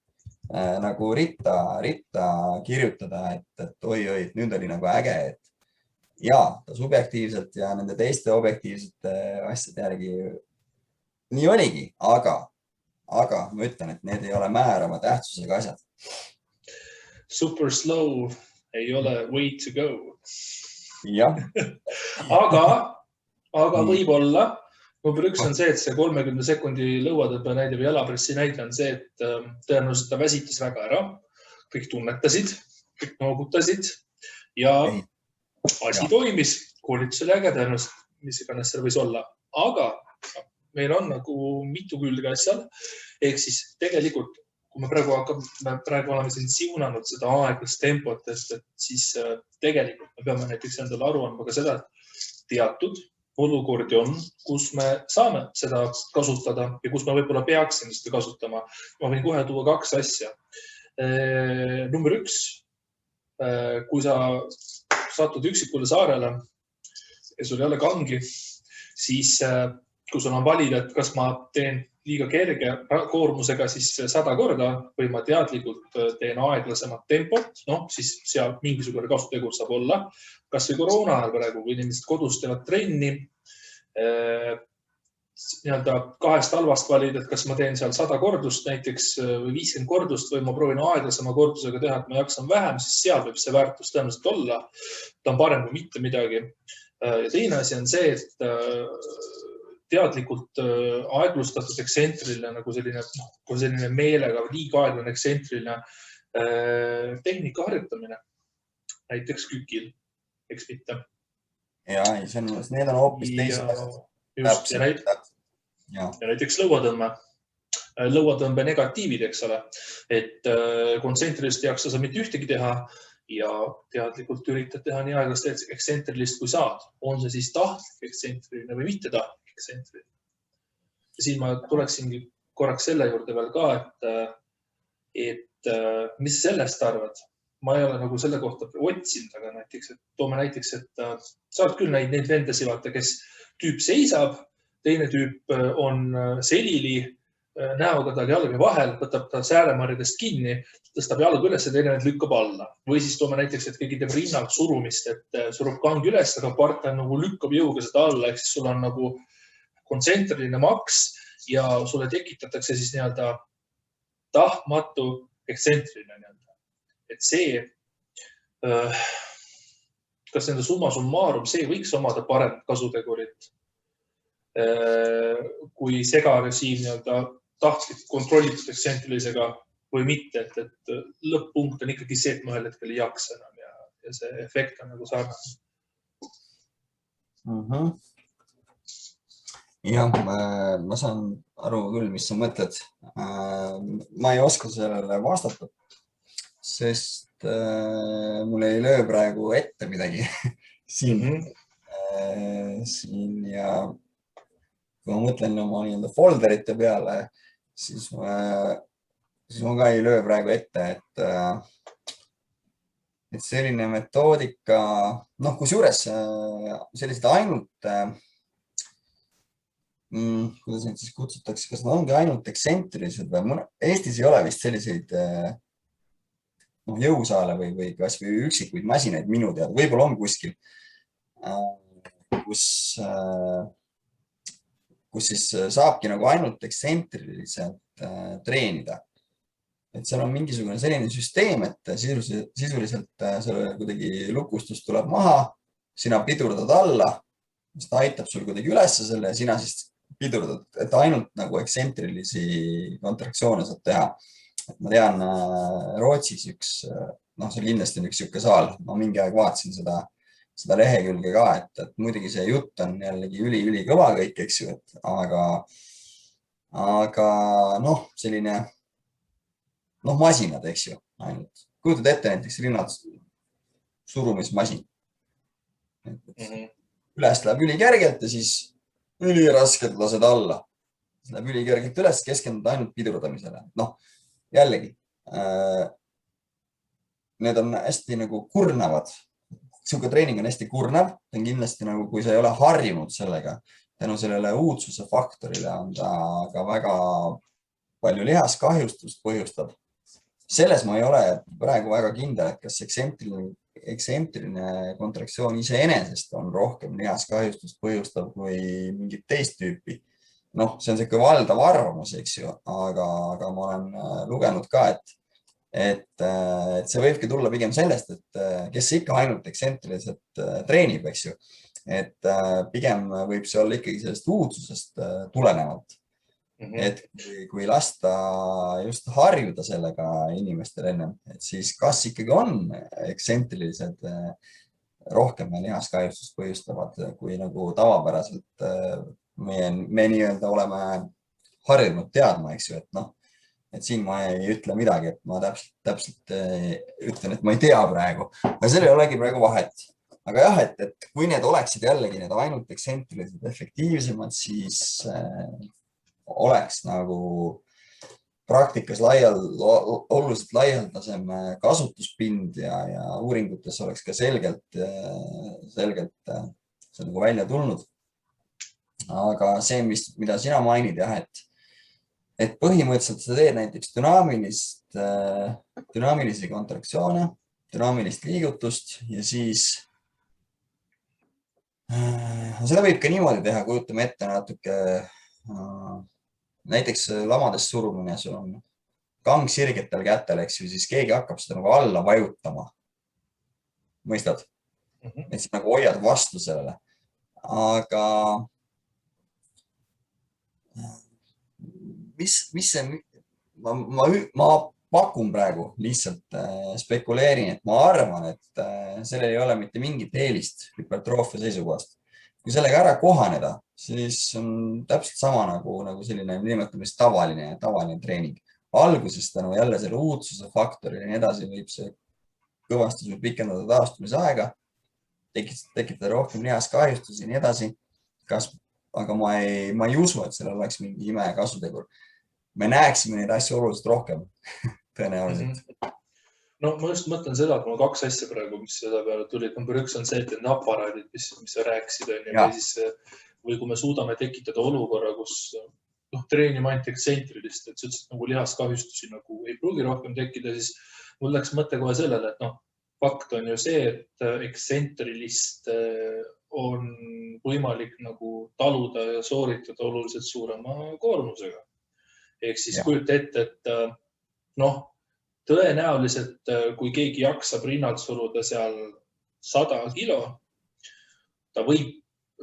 nagu ritta kirjutada, et oi, nüüd oli nagu äge, et ja ta subjektiivselt ja nende teiste objektiivsete asjade järgi nii oligi, aga ma ütlen, et need ei ole määrava tähtsusega asjad. Super slow ei ole way to go. Jah. aga võib-olla number 1 on see, et see 30 sekundi lõuatõmbe näide või jalapressi näide on see, et tõenäoliselt ta väsitas väga ära. Kõik tunnetasid, kõik noogutasid ja asi toimis. Koolitus oli äge tõenäoliselt, mis iganes seal võis olla. Aga meil on nagu mitu külge asjal. Ehk siis tegelikult, kui me praegu oleme siin siunanud seda aeglast tempot, et siis tegelikult me peame näiteks endale aru andma ka seda, et teatud olukordi on, kus me saame seda kasutada ja kus me võib-olla peaksime seda kasutama. Ma võin kohe tuua 2 asja. Number 1, kui sa satud üksikule saarele ja sul ei ole kangi, siis kui sul on valida, et kas ma teen liiga kerge koormusega siis 100 korda või ma teadlikult teen aeglasemat tempot, siis seal mingisugune kasutegur saab olla. Kas või koroona ajal praegu, kui inimesed kodus teevad trenni, nii-öelda 2 halvast valida, et kas ma teen seal 100 kordust näiteks või 50 kordust või ma proovin aeglasema kordusega teha, et ma jaksan vähem, siis seal võib see väärtus tõenäoliselt olla. Ta on parem kui mitte midagi. Ja teine asi on see, et teadlikult aeglustatud eksentriline, nagu selline meelega liiga aeglane eksentriline tehnika harjutamine. Näiteks kükil, eks mitte. Ja, need on hoopis teised asjad. Ja näiteks lõuatõmbe negatiivid, eks ole. Et kontsentrilist ei jaksa sa mitte ühtegi teha ja teadlikult üritad teha nii aeglast eksentrilist kui saad. On see siis tahtlik eksentriline või mitte tahtlik eksentriline. Ja siin ma tuleksingi korraks selle juurde veel ka, et mis sellest arvad? Ma ei ole nagu selle kohta otsinud, aga näiteks, et toome näiteks, et saad küll neid vendasi vaata, kes tüüp seisab, teine tüüp on selili, näoga tal jalgi vahel, võtab ta sääremarjadest kinni, tõstab jalga üles ja teine lükkab alla. Või siis toome näiteks, et keegi teeb rinnalt surumist, et surub kang üles, aga partner nagu lükkab jõuga seda alla, ehk siis sul on nagu kontsentriline maks ja sulle tekitatakse siis nii-öelda tahtmatu eksentriline nii-öelda. Et see, kas nende summa summarum, see võiks omada paremat kasutegurit kui segarežiim nii-öelda tahtlik kontrollitud eksentrilisega või mitte, et lõpp-punkt on ikkagi see, et ma ühel hetkel ei jaksa enam ja see efekt on nagu sarnane. Jah, ma saan aru küll, mis sa mõtled. Ma ei oska sellele vastata, sest mul ei löö praegu ette midagi siin ja kui ma mõtlen oma folderite peale, siis ma ka ei löö praegu ette, et selline metoodika, kusjuures sellised ainult, kuidas neid siis kutsutakse, kas nad ongi ainult eksentrilised või Eestis ei ole vist selliseid jõusaale või kas või üksikuid masinaid minu teada, võib-olla on kuskil, kus siis saabki nagu ainult eksentriliselt treenida. Et seal on mingisugune selline süsteem, et sisuliselt selle kuidagi lukustus tuleb maha, sina pidurdad alla, mis ta aitab sul kuidagi ülesse selle ja sina siis pidurdad, et ainult nagu eksentrilisi kontraktsioone saab teha. Et ma tean, Rootsis see kindlasti on üks siuke saal, ma mingi aeg vaatasin seda lehekülge ka, et muidugi see jutt on jällegi üli kõva kõik, eks ju, aga selline masinad, eks ju, ainult. Kujutad ette näiteks rinnad surumismasin. Üles läheb ülikergelt ja siis üliraskelt lased alla. Läheb ülikergelt üles, keskendud ainult pidurdamisele. Jällegi, need on hästi nagu kurnavad. Siuke treening on hästi kurnav. Ta on kindlasti nagu, kui sa ei ole harjunud sellega, tänu sellele uudsuse faktorile on ta ka väga palju lihaskahjustust põhjustab. Selles ma ei ole praegu väga kindel, et kas eksentriline kontraktsioon iseenesest on rohkem lihaskahjustust põhjustav kui mingit teist tüüpi. See on selline valdav arvamus, eks ju, aga ma olen lugenud ka, et see võibki tulla pigem sellest, et kes ikka ainult eksentriliselt treenib, eks ju, et pigem võib see olla ikkagi sellest uudsusest tulenevalt. Et kui lasta just harjuda sellega inimestel ennem, et siis kas ikkagi on eksentrilised rohkem lihaskahjustust põhjustavad, kui nagu tavapäraselt me nii-öelda oleme harjunud teadma, eks ju, et et siin ma ei ütle midagi, et ma täpselt ütlen, et ma ei tea praegu, aga seal ei olegi praegu vahet. Aga jah, et kui need oleksid jällegi need ainult eksentrilised efektiivsemad, siis oleks nagu praktikas oluliselt laialdasem kasutuspind ja uuringutes oleks ka selgelt see nagu välja tulnud. Aga see, mida sina mainid, jah, et põhimõtteliselt sa teed näiteks dünaamilisi kontraktsioone, dünaamilist liigutust ja siis seda võib ka niimoodi teha, kujutame ette natuke, näiteks lamades surumine, sul on kang sirgetel kätel, eks ju, siis keegi hakkab seda nagu alla vajutama. Mõistad? Et siis nagu hoiad vastu sellele. Aga mis see, ma pakun praegu, lihtsalt spekuleerin, et ma arvan, et sellel ei ole mitte mingit eelist hüpertroofia seisukohast. Kui sellega ära kohaneda, siis on täpselt sama nagu selline nimetamist tavaline treening. Alguses tänu jälle selle uudsuse faktori ja nii edasi võib see kõvasti pikendada taastumise aega, tekitada rohkem lihaskahjustusi ja nii edasi. Aga ma ei usu, et sellel oleks mingi ime kasutegur. Me näeksime neid asju oluliselt rohkem, tõenäoliselt. No ma just mõtlen seda, et mul 2 asja praegu, mis seda peale tuli. Number 1 on see, et need aparaadid, mis sa rääkisid, või kui me suudame tekitada olukorra, kus treenima ainult eksentrilist, et sa ütlesid nagu lihaskahjustusi nagu ei pruugi rohkem tekkida, siis mul läks mõte kohe sellele, et fakt on ju see, et eksentrilist on võimalik nagu taluda ja sooritada oluliselt suurema koormusega. Ehk siis kujuta ette, et tõenäoliselt, kui keegi jaksab rinnalt suruda seal 100 kilo, ta võib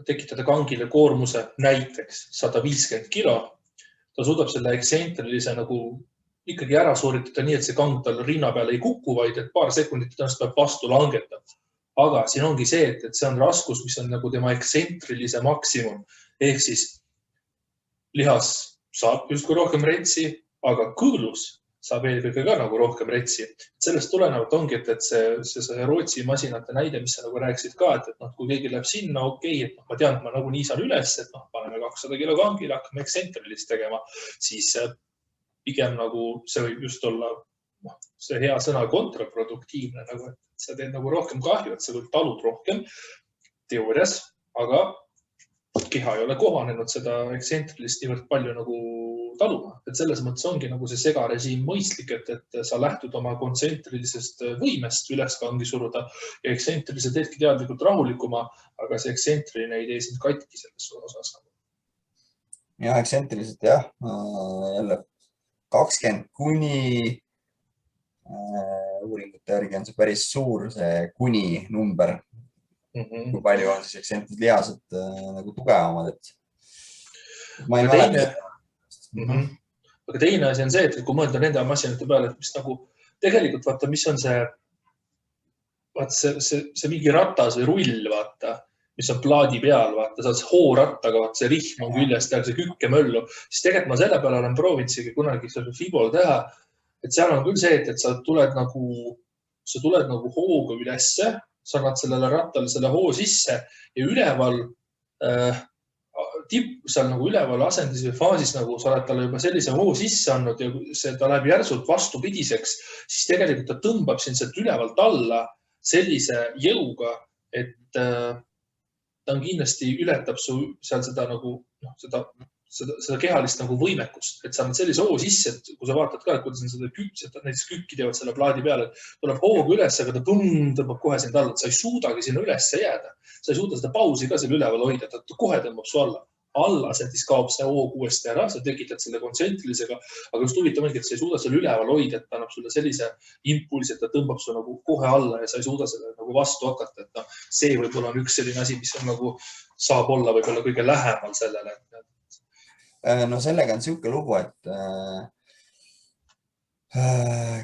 tekitada kangile koormuse näiteks 150 kilo. Ta suudab selle eksentrilise nagu ikkagi ära sooritada nii, et see kang tal rinna peale ei kuku, vaid et paar sekundit tõenäoliselt peab vastu langetada. Aga siin ongi see, et see on raskus, mis on nagu tema eksentrilise maksimum. Ehk siis lihas saab justkui rohkem retsi, aga kõõlus saab eelkõige ka nagu rohkem retsi. Sellest tulenevalt ongi, et see Rootsi masinate näide, mis sa nagu rääkisid ka, et kui keegi läheb sinna, okei, et ma tean, et ma nagu nii saan üles, et paneme 200 kilo kangile, hakkame eksentrilist tegema, siis pigem nagu see võib just olla see hea sõna kontraproduktiivne, nagu, et sa teed nagu rohkem kahju, et sa võib talud rohkem teoorias, aga keha ei ole kohanenud seda eksentrilist niivõrd palju nagu taluma. Et selles mõttes ongi nagu see segarežiim mõistlik, et sa lähtud oma kontsentrilisest võimest üles kangi suruda ja eksentrilise teedki teadlikult rahulikuma, aga see eksentriline ei tee sind katki selles osas. Ja, eksentriliselt jah, jälle 20 kuni uuringute järgi on see päris suur, see kuni number, kui palju on siis eksentrilised lihased nagu tugevamad, et ma ei mäleta. Aga teine asi on see, et kui mõelda nende masinate peale, et mis nagu tegelikult vaata, mis on see mingi ratas või rull, vaata, mis on plaadi peal, vaata, sa oled hoorattaga, vaata, see rihm on küljest, tehakse kükkemöllu, siis tegelikult ma selle peale olen proovinud kunagi Fibol teha, et seal on küll see, et sa tuled nagu hooga ülesse, sa annad sellele rattale selle hoo sisse ja üleval seal nagu üleval asendis või faasis, nagu sa oled talle juba sellise hoo sisse andnud ja ta läheb järsult vastupidiseks, siis tegelikult ta tõmbab sind sealt ülevalt alla sellise jõuga, et ta on kindlasti ületab su seal seda nagu, seda kehalist nagu võimekust, et sa annad sellise hoo sisse, et kui sa vaatad ka, et kuidas on seda näiteks kükki teevad selle plaadi peale, et tuleb hooga üles, aga ta tõmbab kohe sind alla, et sa ei suudagi sinna üles jääda. Sa ei suuda seda pausi ka selle üleval hoida, ta kohe tõmbab su alla. Alla siis kaob see hoog uuesti ära, sa tekitad selle kontsentrilisega, aga just huvitav ongi, et sa ei suuda selle üleval hoida, et ta annab sulle sellise impulsi, et ta tõmbab su nagu kohe alla ja sa ei suuda selle nagu vastu hakata, et see võib-olla on üks selline asi, mis on nagu saab olla võib-olla kõige lähemal sellele. No sellega on selline lugu, et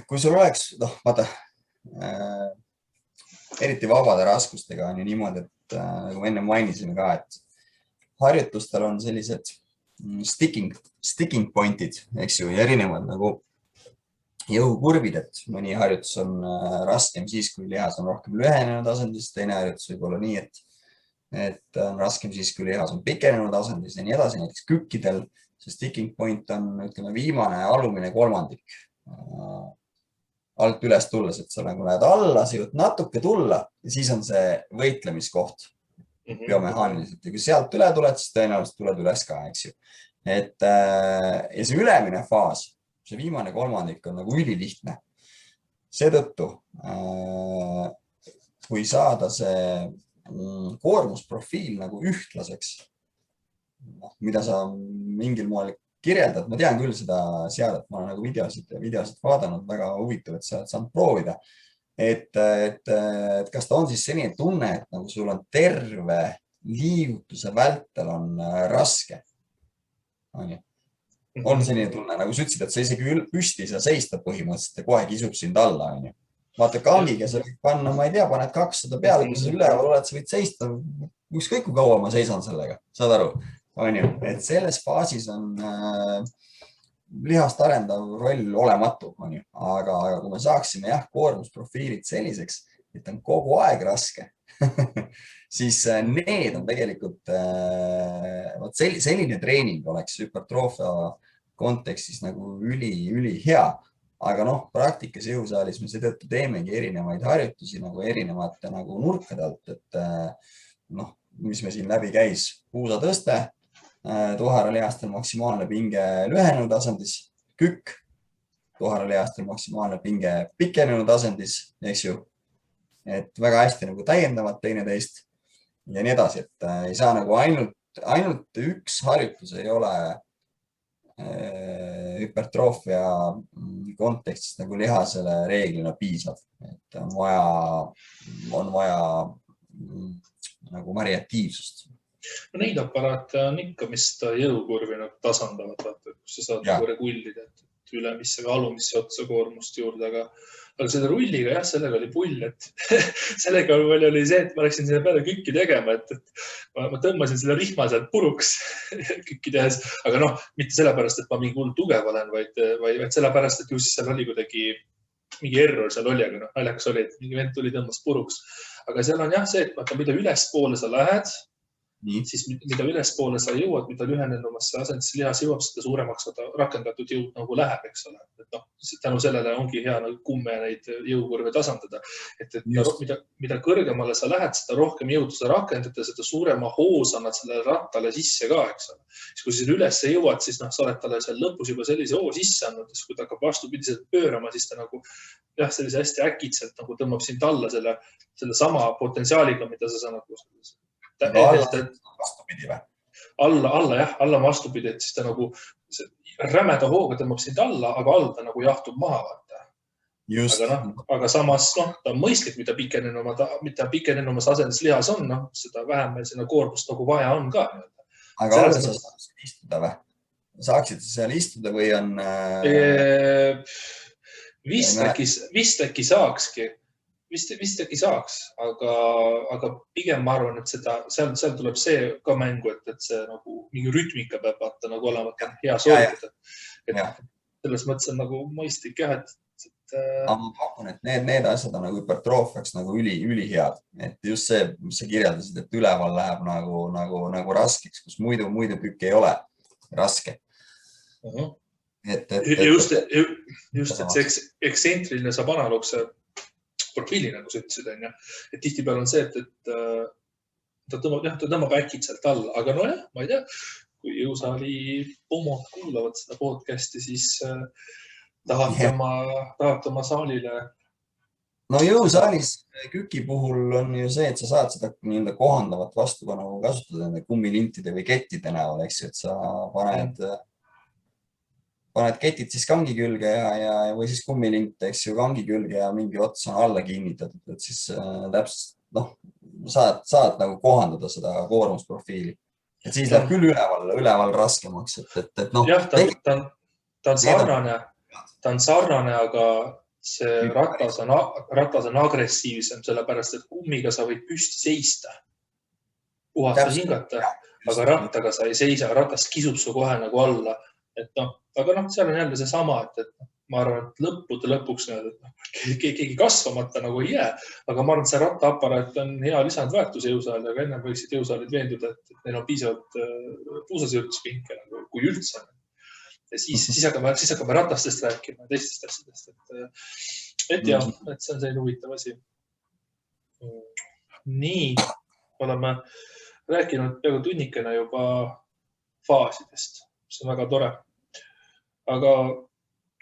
kui sul oleks, vaata, eriti vabade raskustega on ju niimoodi, et nagu enne mainisime ka, et harjutustel on sellised sticking pointid, eks ju, ja erinevad nagu jõukurvid, et mõni harjutus on raskem siis, kui lihas on rohkem lühenenud asendis, teine harjutus võib olla nii, et on raskem siis, kui lihas on pikenenud asendis ja nii edasi. Näiteks kükkidel see sticking point on, ütleme, viimane alumine kolmandik alt üles tulles, et sa nagu lähed alla, sa jõud natuke tulla ja siis on see võitlemiskoht biomehaaniliselt ja kui sealt üle tuled, siis tõenäoliselt tuled üles ka, eks ju. Ja see ülemine faas, see viimane kolmandik on nagu ülilihtne. Seetõttu, kui saada see koormusprofiil nagu ühtlaseks, mida sa mingil moel kirjeldad, ma tean küll seda seadet, ma olen nagu videosid vaadanud, väga huvitav, et sa oled saanud proovida. Et kas ta on siis selline tunne, et nagu sul on terve liigutuse vältel on raske. On selline tunne, nagu sa ütlesid, et sa isegi püsti sa seista põhimõtteliselt ja kohe kisub sind alla. Vaata kangiga sa võid panna, ma ei tea, paned 200 peale, kui sa üleval oled, sa võid seista, ükskõik kui kaua ma seisan sellega, saad aru? Et selles faasis on lihast arendav roll olematu, aga kui me saaksime koormusprofiilid selliseks, et on kogu aeg raske, siis need on tegelikult, selline treening oleks hüpertroofia kontekstis nagu üli hea. Aga praktikas jõusaalis me seetõttu teemegi erinevaid harjutusi nagu erinevate nagu nurkade alt, et mis me siin läbi käis, puusatõste, tuharalihastel maksimaalne pinge lühenenud asendis, kükk, tuharalihastel maksimaalne pinge pikenenud asendis, eks ju, et väga hästi nagu täiendavad teineteist ja nii edasi, et ei saa nagu ainult üks harjutus ei ole hüpertroofia kontekstis nagu lihasele reeglina piisav, et on vaja nagu variatiivsust. No neid aparaate on ikka, mis jõukurvi nagu tasandavad, vaata, kus sa saad nagu regullida, et ülemisse või alumisse otsa koormust juurde, aga selle rulliga sellega oli pull, et sellega oli see, et ma läksin selle peale kükki tegema, et ma tõmbasin selle rihma sealt puruks kükki tehes, aga mitte sellepärast, et ma mingi hull tugev olen, vaid sellepärast, et ju siis seal oli kuidagi mingi error seal oli, aga naljakas oli, et mingi vend tuli tõmbas puruks. Aga seal on see, et mida ülespoole sa lähed, siis mida ülespoole sa jõuad, mida lühenenumasse asendisse lihas jõuab, seda suuremaks rakendatud jõud nagu läheb, eks ole. Tänu sellele ongi hea kumme neid jõukurve tasandada. Et mida kõrgemale sa lähed, seda rohkem jõudu sa rakendad ja seda suurema hoos annad sellele rattale sisse ka, eks ole. Siis kui sa üles jõuad, siis sa oled talle seal lõpus juba sellise hoo sisse andnud, siis kui ta hakkab vastupidiselt pöörama, siis ta nagu sellise hästi äkitselt nagu tõmbab sind alla selle sama potentsiaaliga, mida sa nagu vastupidi või? Alla vastupidi, et siis ta nagu rämeda hooga tõmbab sind alla, aga all ta nagu jahtub maha. Aga samas ta on mõistlik, mida pikenenumas asendis lihas on, seda vähem meil sinna koormust nagu vaja on ka. Aga alla sa saaksid istuda või? Saaksid sa seal istuda või on... Vist äkki saakski. Vist äkki saaks, aga pigem ma arvan, et seal tuleb see ka mängu, et see nagu mingi rütmika peab vaata nagu olema hea sooritada. Selles mõttes on nagu mõistlik jah, et... Ma pakun, et need asjad on nagu hüpertroofiaks nagu üli head. Et just see, mis sa kirjeldasid, et üleval läheb nagu raskeks, kus muidu pükk ei ole raske. Just, et see eksentriline saab analoogse profiili, nagu sa ütlesid, et tihtipeal on see, et ta tõmbab äkitselt alla, aga ma ei tea, kui jõusaali pomod kuulavad seda podcasti, siis tahate oma saalile. No jõusaalis küki puhul on ju see, et sa saad seda nii-öelda kohandavat vastupanu kasutada kummilintide või kettide näol, eks ju, et sa paned ketid siis kangi külge või siis kummilint, eks ju, kangi külge ja mingi ots on alla kinnitatud, et siis täpselt, saad nagu kohandada seda koormusprofiili. Et siis läheb küll üleval raskemaks. Jah, ta on sarnane, aga see ratas on agressiivsem, sellepärast, et kummiga sa võid püsti seista, puhata hingata, aga rattaga sa ei seisa, ratas kisub su kohe nagu alla. Aga seal on jälle see sama, et ma arvan, et lõppude lõpuks keegi kasvamata nagu ei jää, aga ma arvan, et see rattaaparaat on hea lisandväärtus jõusaal, aga ennem võiksid jõusaalid veenduda, et neil on piisavalt puusasirutspinke, kui üldse. Ja siis hakkame ratastest rääkima ja teistest asjadest. Et jah, et see on selline huvitav asi. Nii, oleme rääkinud peaaegu tunnikene juba faasidest, mis on väga tore. Aga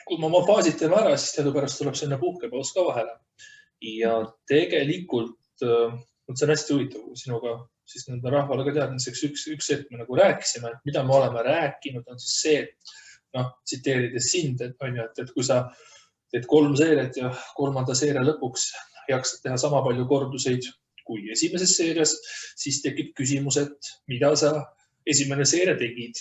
kui me oma faasid teeme ära, siis teadupärast tuleb sinna puhkepaus ka vahele. Ja tegelikult, see on hästi huvitav sinuga, siis nende rahvale ka teadmiseks üks hetk me nagu rääkisime, et mida me oleme rääkinud, on siis see, et tsiteerides sind, et kui sa teed 3 seeriat ja 3. seeria lõpuks jaksad teha sama palju korduseid kui esimeses seerias, siis tekib küsimus, et mida sa esimene seeria tegid.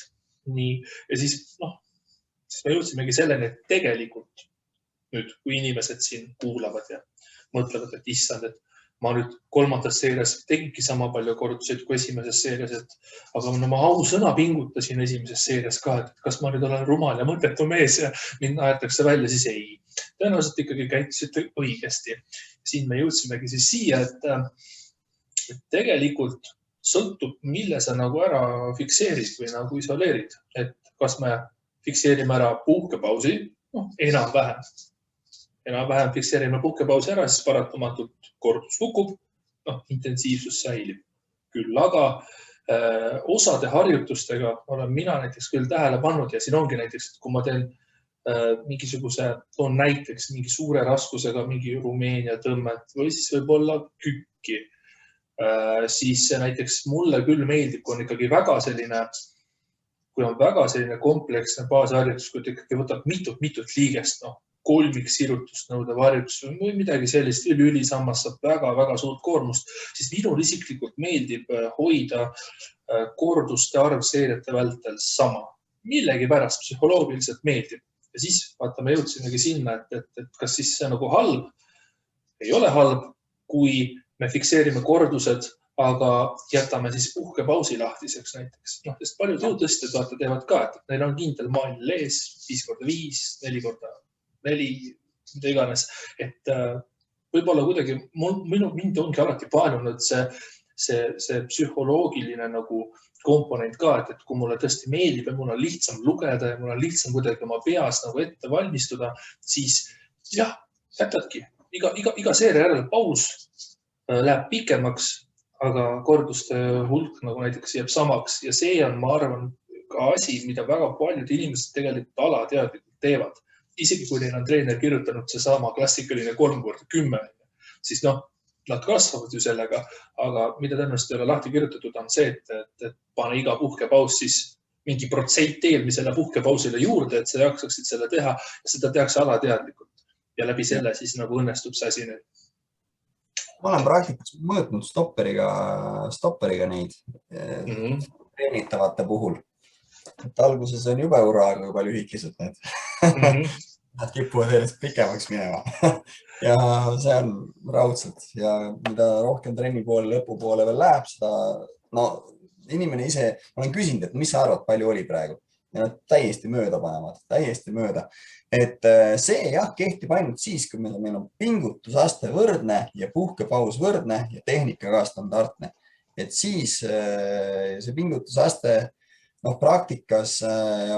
Nii, ja siis me jõudsimegi selleni, et tegelikult nüüd, kui inimesed siin kuulavad ja mõtlevad, et issand, et ma nüüd 3. seerias tegingi sama palju korduseid kui esimeses seerias, aga ma ausõna pingutasin esimeses seerias ka, et kas ma nüüd olen rumal ja mõttetu mees ja mind aetakse välja, siis ei. Tõenäoliselt ikkagi käitusite õigesti. Siin me jõudsimegi siis siia, et tegelikult sõltub, mille sa nagu ära fikseerid või nagu isoleerid. Et kas me fikseerime ära puhkepausi, enam-vähem fikseerime puhkepausi ära, siis paratamatult kordus hukub, intensiivsus säilib. Küll aga osade harjutustega olen mina näiteks küll tähele pannud ja siin ongi näiteks, et kui ma teen toon näiteks mingi suure raskusega mingi Rumeenia tõmmet või siis võib-olla kükki, siis näiteks mulle küll meeldib, kui on ikkagi väga selline kompleksne baasharjutus, kui ta ikkagi võtab mitut liigest, kolmiksirutust nõudev harjutus või midagi sellist, ülisammas saab väga suurt koormust, siis minul isiklikult meeldib hoida korduste arv seeriate vältel sama. Millegi pärast psühholoogiliselt meeldib. Ja siis vaatame, jõudsimegi sinna, et kas siis see nagu halb, ei ole halb, kui me fikseerime kordused, aga jätame siis puhkepausi lahtiseks näiteks. Sest paljud jõutõstjad teevad ka, et neil on kindel maanil ees 5x5, 4x4, mida iganes. Et võib-olla kuidagi mind ongi alati paelunud see psühholoogiline nagu komponent ka, et kui mulle tõesti meeldib ja mul on lihtsam lugeda ja mul on lihtsam kuidagi oma peas nagu ette valmistuda, siis jah, jätadki. Iga seeria järel paus läheb pikemaks, aga korduste hulk nagu näiteks jääb samaks ja see on, ma arvan, ka asi, mida väga paljud inimesed tegelikult alateadlikult teevad. Isegi kui neil on treener kirjutanud see sama klassikaline 3x10, siis nad kasvavad ju sellega, aga mida tõenäoliselt ei ole lahti kirjutatud on see, et pane iga puhkepaus siis mingi protsent eelmisele puhkepausile juurde, et sa jaksaksid selle teha ja seda tehakse alateadlikult ja läbi selle siis nagu õnnestub see asi nüüd. Ma olen praktikas mõõtnud stopperiga neid treenitavate puhul. Et alguses on jube uraga juba lühikesed need. Nad kipuvad sellest pikemaks minema ja see on raudselt ja mida rohkem trenni poole lõpu poole veel läheb, seda inimene ise, ma olen küsinud, et mis sa arvad, palju oli praegu ja nad täiesti mööda panevad, täiesti mööda. Et see jah, kehtib ainult siis, kui meil on pingutusaste võrdne ja puhkepaus võrdne ja tehnika ka standardne. Et siis see pingutusaste praktikas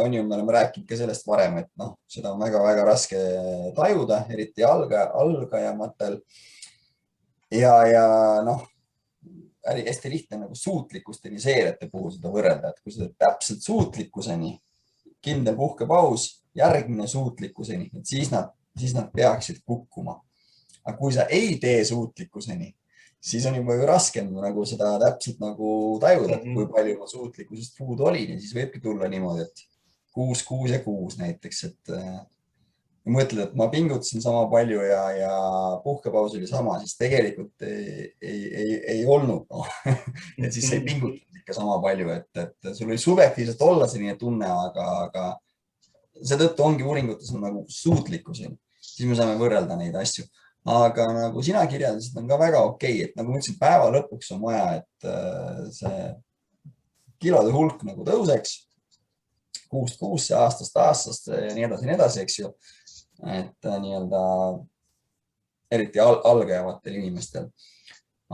on ju, me oleme rääkinud ka sellest varem, et seda on väga raske tajuda, eriti algajamatel. Ja hästi lihtne nagu suutlikkusteni seeriate puhul seda võrrelda, et kui seda täpselt suutlikkuseni, kindel puhkepaus, järgmine suutlikkuseni, et siis nad peaksid kukkuma. Aga kui sa ei tee suutlikkuseni, siis on juba ju raskem nagu seda täpselt nagu tajuda, kui palju ma suutlikkusest puudu olin ja siis võibki tulla niimoodi, et 6, 6 ja 6 näiteks, et mõtled, et ma pingutasin sama palju ja puhkepaus oli sama, siis tegelikult ei olnud. Et siis ei pingutanud ikka sama palju, et sul oli subjektiivselt olla selline tunne, aga seetõttu ongi uuringutes nagu suutlikkuseni, siis me saame võrrelda neid asju. Aga nagu sina kirjeldasid, on ka väga okei, et nagu ma ütlesin, päeva lõpuks on vaja, et see kilode hulk nagu tõuseks, kuust kuusse, aastast ja nii edasi, eks ju. et nii-öelda eriti algajavatel inimestel.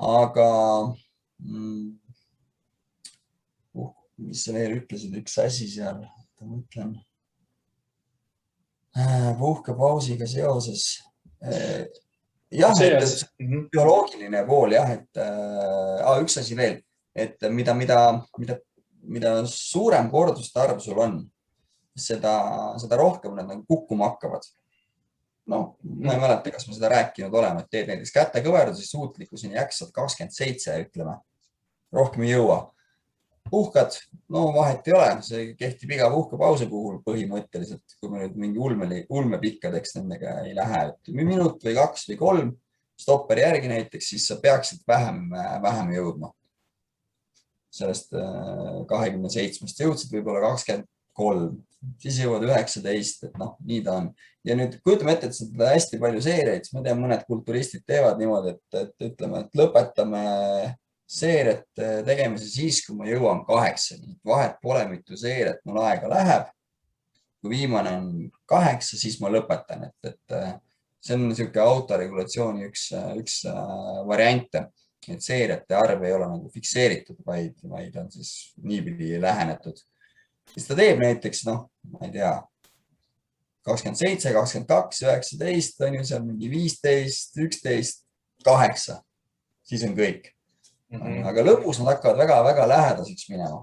Aga mis sa veel ütlesid, üks asi seal, mõtlen puhkepausiga seoses. Jah, bioloogiline pool jah, et üks asi veel, et mida suurem korduste arv sul on, seda rohkem nad kukkuma hakkavad. No, ma ei mäleta, kas me seda rääkinud oleme, et teed näiteks kätekõverdusi suutlikkuseni jaksad 27, ütleme, rohkem ei jõua. Puhkad, no vahet ei ole, see kehtib iga puhkepausi puhul põhimõtteliselt, kui me nüüd mingi ulmepikkadeks nendega ei lähe, et minut või 2 või 3 stopperi järgi näiteks, siis sa peaksid vähem jõudma. Sellest 27 jõudsid võib-olla 23, siis jõuad 19, et noh, nii ta on. Ja nüüd kujutame ette, et seda hästi palju seeriaid, ma tean, mõned kulturistid teevad niimoodi, et ütleme, et lõpetame seeriat tegemise siis, kui ma jõuan 8. Vahet pole, mitu seeriat mul aega läheb. Kui viimane on 8, siis ma lõpetan. Et see on niisugune autoregulatsiooni üks variante, et seeriate arv ei ole nagu fikseeritud, vaid on siis niipidi lähenetud. Siis ta teeb näiteks, noh, ma ei tea, 27, 22, 19, on ju seal mingi 15, 11, 8. Siis on kõik. Aga lõpus nad hakkavad väga-väga lähedaseks minema.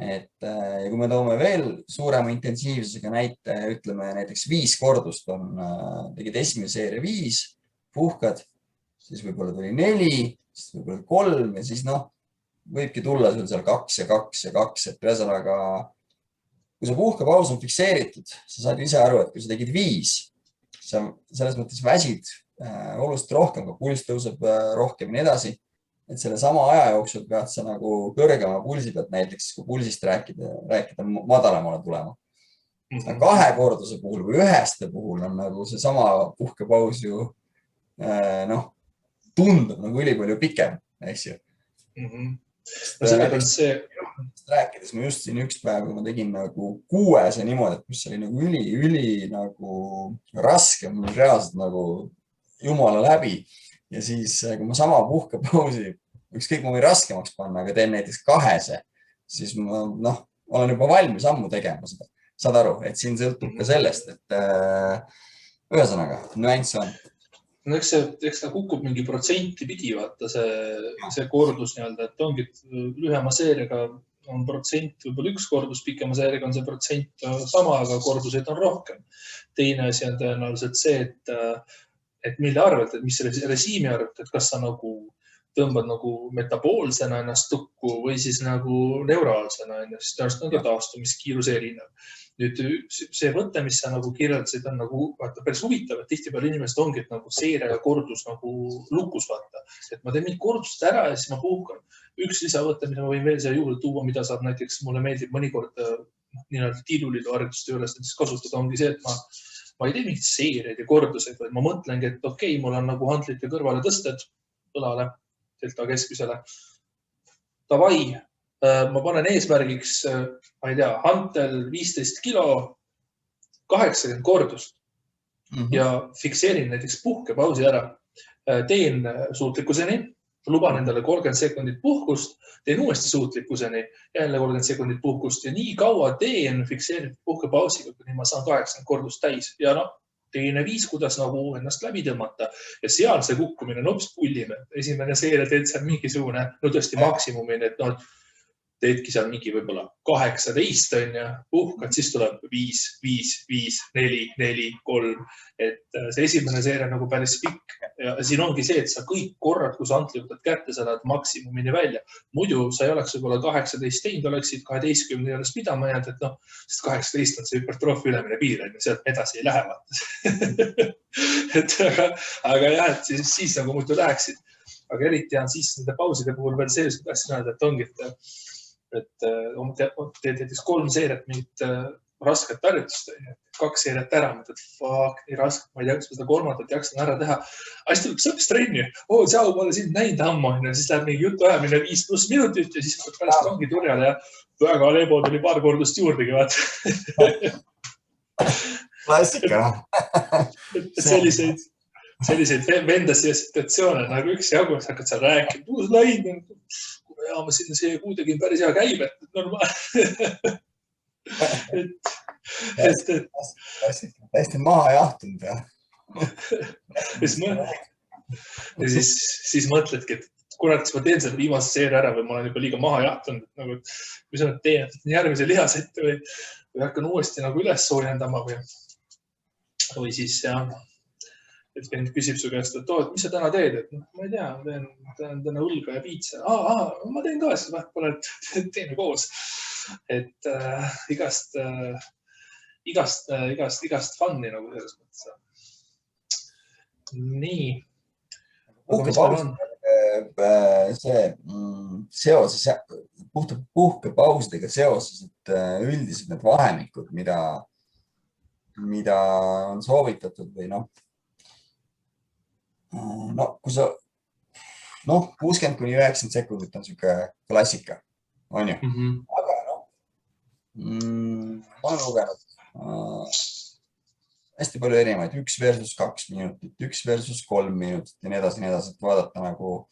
Ja kui me toome veel suurema intensiivsusega näite, ütleme näiteks 5 kordust on, tegid esimene seeria 5, puhkad, siis võib-olla tuli 4, siis võib-olla 3 ja siis noh, võibki tulla sul seal 2 ja 2 ja 2, et ühesõnaga, kui see puhkepaus on fikseeritud, sa saad ise aru, et kui sa tegid 5, sa selles mõttes väsid oluliselt rohkem, kui pulss tõuseb rohkem ja nii edasi. Et selle sama aja jooksul pead sa nagu kõrgema pulsi pealt näiteks, kui pulsist rääkida madalamale tulema. 2 korduse puhul või 1 puhul on nagu see sama puhkepaus ju tundub nagu ülipalju pikem, eks ju. Rääkides ma just siin üks päev, kui ma tegin nagu 6 niimoodi, et mis oli nagu üli nagu raske, mul reaalselt nagu jumala läbi. Ja siis, kui ma sama puhkepausi, ükskõik ma võin raskemaks panna, aga teen näiteks 2, siis ma olen juba valmis ammu tegema seda. Saad aru, et siin sõltub ka sellest, et ühesõnaga, nüanss on. No eks ta kukub mingi protsenti pidi, vaata see kordus nii-öelda, et ongi lühema seeriaga on protsent, võib-olla 1 kordus, pikema seeriaga on see protsent sama, aga korduseid on rohkem. Teine asi on tõenäoliselt see, et mille arvelt, et mis režiimi arvelt, et kas sa nagu tõmbad nagu metaboolsena ennast tukku või siis nagu neuraalsena ennast, tõenäoliselt on ka taastumiskiirus erinev. Nüüd see võte, mis sa nagu kirjeldasid, on nagu päris huvitav, et tihtipeale inimesed ongi, et nagu seire ja kordus nagu lukus vaata. Et ma teen mingi kordust ära ja siis ma puhkan. Üks lisavõte, mida ma võin veel siia juurde tuua, mida saab näiteks, mulle meeldib mõnikord nii-öelda tiiluliidu harjutuste juures kasutada, ongi see, et ma ei tee mingid seereid ja korduseid, vaid ma mõtlengi, et okei, mul on nagu handlite kõrvale tõsted õlale, delta keskmisele. Davai, ma panen eesmärgiks, ma ei tea, hantel 15 kilo, 80 kordust ja fikseerin näiteks puhkepausi ära. Teen suutlikkuseni, luban endale 30 sekundit puhkust, teen uuesti suutlikkuseni, jälle 30 sekundit puhkust ja nii kaua teen fikseeritud puhkepausiga, kuni ma saan 80 kordust täis. Ja teine viis, kuidas nagu ennast läbi tõmmata ja seal see kukkumine on hoopis pullime. Esimene seeria teed seal mingisugune, tõesti maksimumini, et teedki seal mingi võib-olla 18 on ja puhkad, siis tuleb 5, 5, 5, 4, 4, 3. Et see esimene seeria nagu päris pikk ja siin ongi see, et sa kõik korrad, kui sa antli võtad kätte, sa lähed maksimumini välja. Muidu sa ei oleks võib-olla 18 teinud, oleksid 12 juures pidama jäänud, et sest 18 on see hüpertroofi ülemine piir, et sealt edasi ei lähe. Aga jah, et siis nagu muidu läheksid. Aga eriti on siis nende pauside puhul veel see, et tahtsin öelda, et ongi, et teed näiteks 3 seeriat mingit rasket harjutust, 2 seeriat ära, mõtled, fuck, nii raske, ma ei tea, kas ma seda 3. jaksan ära teha. Siis tuleb sõps trenni, tšau, ma olen sind näinud ammu, siis läheb mingi jutu ajamine 5+ minutit ja siis pärast ongi turjale ja väga lebo tuli paar kordust juurdegi, vaata. klassika. selliseid vendasi ja situatsioone nagu üksjagu, sa hakkad seal rääkima, uus lain, ma sinna see kuu tegin päris hea käib, et normaalne. Täiesti maha jahtunud. Ja siis mõtledki, et kurat, kas ma teen selle viimase seeria ära või ma olen juba liiga maha jahtunud, et nagu, mis ma nüüd teen, järgmise lihasette või hakkan uuesti nagu üles soojendama või siis jah, et vend küsib su käest, et mis sa täna teed, et ma ei tea, ma teen täna õlga ja piitsa. Ma teen ka, siis vahepeal, et teeme koos. Et igast fun'i nagu selles mõttes. Nii. See seoses, puhkepausidega seoses, et üldiselt need vahemikud, mida on soovitatud või kui sa 60–90 sekundit on siuke klassika, on ju? Aga ma olen lugenud hästi palju erinevaid, 1 versus 2 minutit, 1 versus 3 minutit ja nii edasi, et vaadata nagu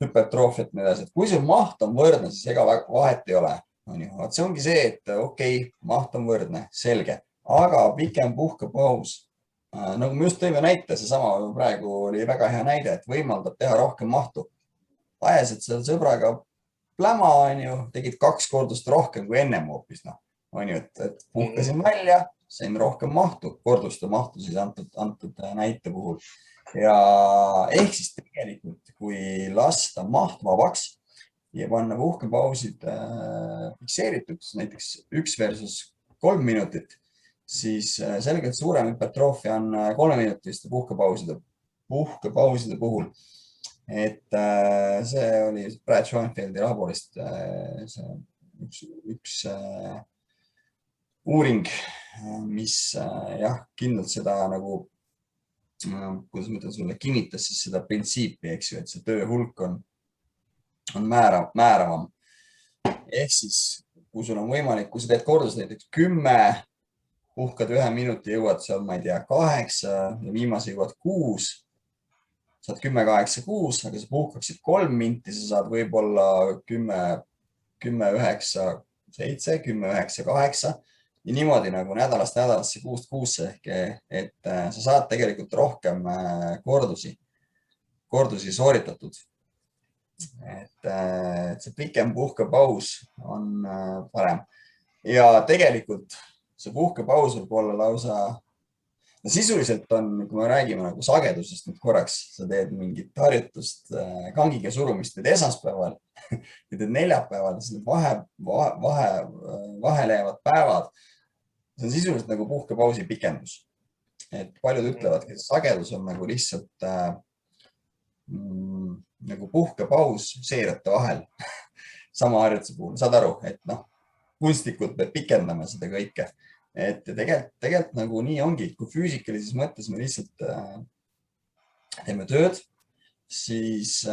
hüpertroofiat ja nii edasi. Et kui sul maht on võrdne, siis ega vahet ei ole. See ongi see, et okei, maht on võrdne, selge, aga pikem puhkepaus. Nagu me just tõime näite, seesama praegu oli väga hea näide, et võimaldab teha rohkem mahtu. Ajasid seal sõbraga pläma, tegid 2 kordust rohkem kui ennem hoopis. Et puhkasin välja, sain rohkem mahtu, korduste mahtu siis antud näite puhul. Ja ehk siis tegelikult, kui lasta maht vabaks ja panna puhkepausid fikseerituks, näiteks 1 versus 3 minutit, siis selgelt suurem hüpertroofia on 3-minutiste puhkepauside puhul. Et see oli Brad Schoenfeldi raportist üks uuring, mis kindlalt seda nagu, kuidas ma ütlen sulle, kinnitas siis seda printsiipi, eks ju, et see töö hulk on määravam. Ehk siis, kui sul on võimalik, kui sa teed kordus näiteks 10, puhkad 1 minuti, jõuad seal, ma ei tea, 8 ja viimase jõuad 6, saad 10, 8, 6, aga sa puhkaksid 3 minti, sa saad võib-olla 10, 9, 7, 10, 9, 8 ja niimoodi nagu nädalast nädalasse 6 kuusse ehk, et sa saad tegelikult rohkem kordusi sooritatud. Et see pikem puhkepaus on parem ja tegelikult see puhkepaus võib olla lausa, sisuliselt on, kui me räägime nagu sagedusest nüüd korraks, sa teed mingit harjutust, kangiga surumist teed esmaspäeval ja teed neljapäeval, siis need vahele jäävad päevad, see on sisuliselt nagu puhkepausi pikendus. Et paljud ütlevadki, et sagedus on nagu lihtsalt nagu puhkepaus seeriate vahel sama harjutuse puhul, saad aru, et kunstlikult me pikendame seda kõike. Et tegelikult nagu nii ongi, kui füüsikalises mõttes me lihtsalt teeme tööd, siis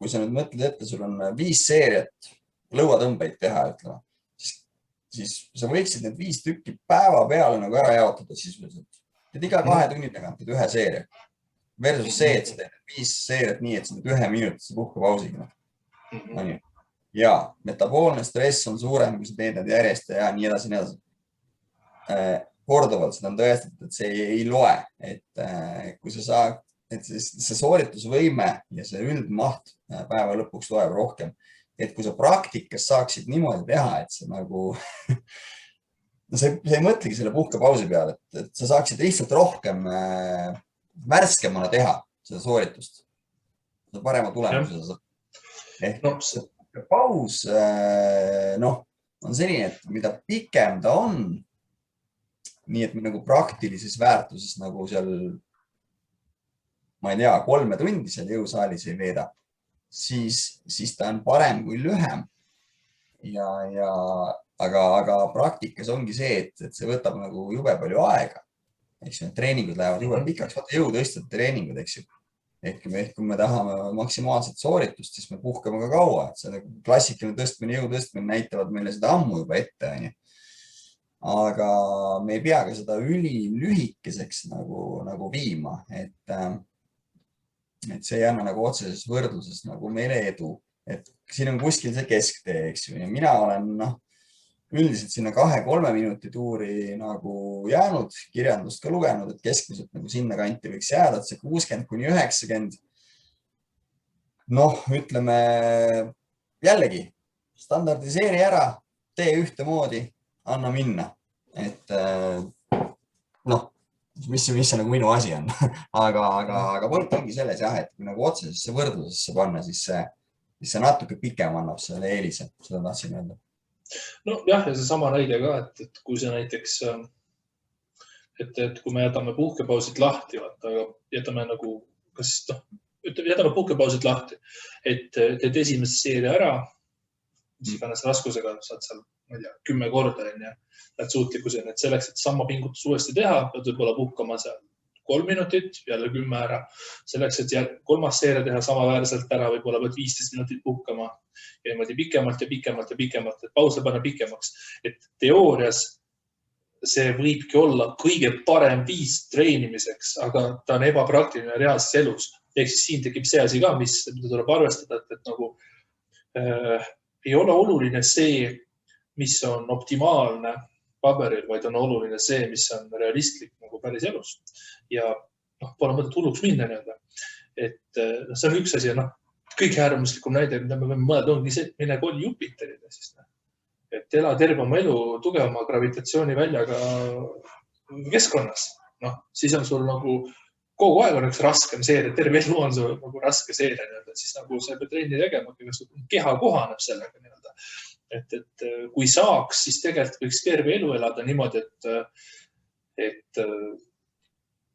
kui sa nüüd mõtled ette, sul on 5 seeriat lõuatõmbeid teha, ütleme, siis sa võiksid need 5 tükki päeva peale nagu ära jaotada sisuliselt. Et iga 2 tunni tagant teed 1 seeria. Versus see, et sa teed 5 seeriat nii, et sa teed 1 minutise puhkepausiga. Ja metaboolne stress on suurem, kui sa teed need järjest ja nii edasi, nii edasi. Korduvalt seda on tõestatud, et see ei loe, et kui sa saad, et see sooritusvõime ja see üldmaht päeva lõpuks loeb rohkem. Et kui sa praktikas saaksid niimoodi teha, et see nagu, sa ei mõtlegi selle puhkepausi peale, et sa saaksid lihtsalt rohkem värskemana teha seda sooritust. Seda parema tulemuse. Ehk paus on selline, et mida pikem ta on, nii et me nagu praktilises väärtuses nagu seal, ma ei tea, 3 tundi seal jõusaalis ei veeda, siis ta on parem kui lühem. Aga praktikas ongi see, et see võtab nagu jube palju aega. Eks ju, treeningud lähevad jube pikaks, vaata jõutõstjate treeningud, eks ju. Ehk kui me tahame maksimaalset sooritust, siis me puhkame ka kaua. See klassikaline tõstmine, jõutõstmine näitavad meile seda ammu juba ette. aga me ei pea ka seda ülilühikeseks nagu viima, et see ei anna nagu otseses võrdluses nagu meile edu, et siin on kuskil see kesktee, eks ju, ja mina olen üldiselt sinna 2-3 minuti tuuri nagu jäänud, kirjandust ka lugenud, et keskmiselt nagu sinna kanti võiks jääda, et see 60-90. Noh, ütleme jällegi, standardiseeri ära, tee ühtemoodi, anna minna. Et noh, mis see nagu minu asi on. aga point ongi selles jah, et kui nagu otsesesse võrdlusesse panna, siis see natuke pikem annab selle eelise, seda tahtsin öelda. No jah, ja see sama näide ka, et kui see näiteks, et kui me jätame puhkepausid lahti, aga jätame nagu, jätame puhkepausid lahti, et teed esimese seeria ära, mis iganes raskusega saad seal, ma ei tea, 10 korda ja lähed suutlikkuseni, et selleks, et sama pingutus uuesti teha, pead võib-olla puhkama seal 3 minutit, jälle 10 ära. Selleks, et kolmas seeria teha samaväärselt ära, võib-olla pead 15 minutit puhkama ja niimoodi pikemalt ja pikemalt ja pikemalt, et pause panna pikemaks. Et teoorias see võibki olla kõige parem viis treenimiseks, aga ta on ebapraktiline reaalses elus. Ehk siis siin tekib see asi ka, mida tuleb arvestada, et nagu ei ole oluline see, mis on optimaalne paberil, vaid on oluline see, mis on realistlik nagu päris elus. Ja pole mõtet hulluks minna nii-öelda. Et see on üks asi ja kõige äärmuslikum näide, mida me võime mõelda, ongi see, et mine koli Jupiterile. Et ela terve oma elu tugevama gravitatsiooniväljaga keskkonnas. Siis on sul nagu kogu aeg on üks raskem seeria, terve elu on sul nagu raske seeria, siis nagu sa pead trenni tegema, keha kohaneb sellega nii-öelda. Et kui saaks, siis tegelikult võiks terve elu elada niimoodi, et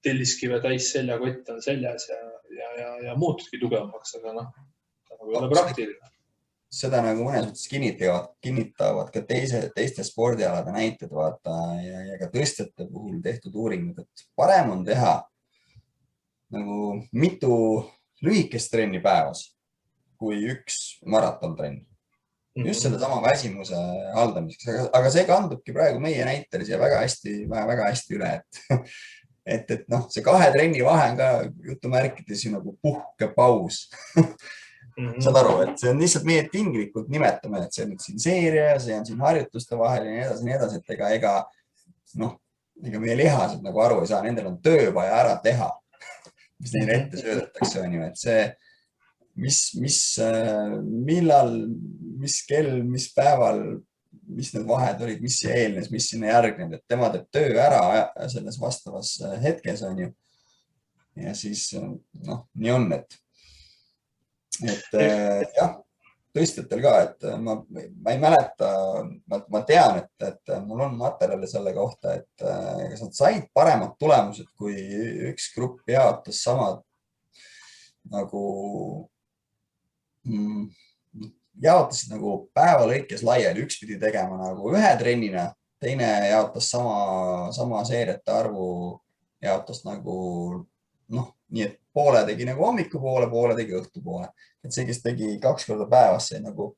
telliskive täis seljakott on seljas ja muutudki tugevamaks, aga ta nagu ei ole praktiline. Seda nagu mõnes mõttes kinnitavad ka teiste spordialade näited vaata ja ka tõstjate puhul tehtud uuringud, et parem on teha nagu mitu lühikest trenni päevas kui üks maratontrenn. Just selle sama väsimuse haldamiseks, aga see kandubki praegu meie näitelis ja väga hästi üle, et see 2 trenni vahe on ka jutumärkides ju nagu puhkepaus. Saad aru, et see on lihtsalt meie tinglikult nimetame, et see on nüüd siin seeria, see on siin harjutuste vahel ja nii edasi, et ega meie lihased nagu aru ei saa, nendel on töö vaja ära teha, mis neile ette söödetakse, on ju, et see millal, mis kell, mis päeval, mis need vahed olid, mis see eelnes, mis sinna järgnenud, et tema teeb töö ära selles vastavas hetkes, on ju. Ja siis, nii on, et jah, tõstjatel ka, et ma ei mäleta, ma tean, et mul on materjali selle kohta, et kas nad said paremad tulemused, kui üks grupp jaotas samad nagu jaotasid nagu päeva lõikes laiali, üks pidi tegema nagu 1 trennina, teine jaotas sama seeriate arvu, jaotas nagu nii, et poole tegi nagu hommikupoole, poole tegi õhtupoole. Et see, kes tegi 2 korda päevas, sai nagu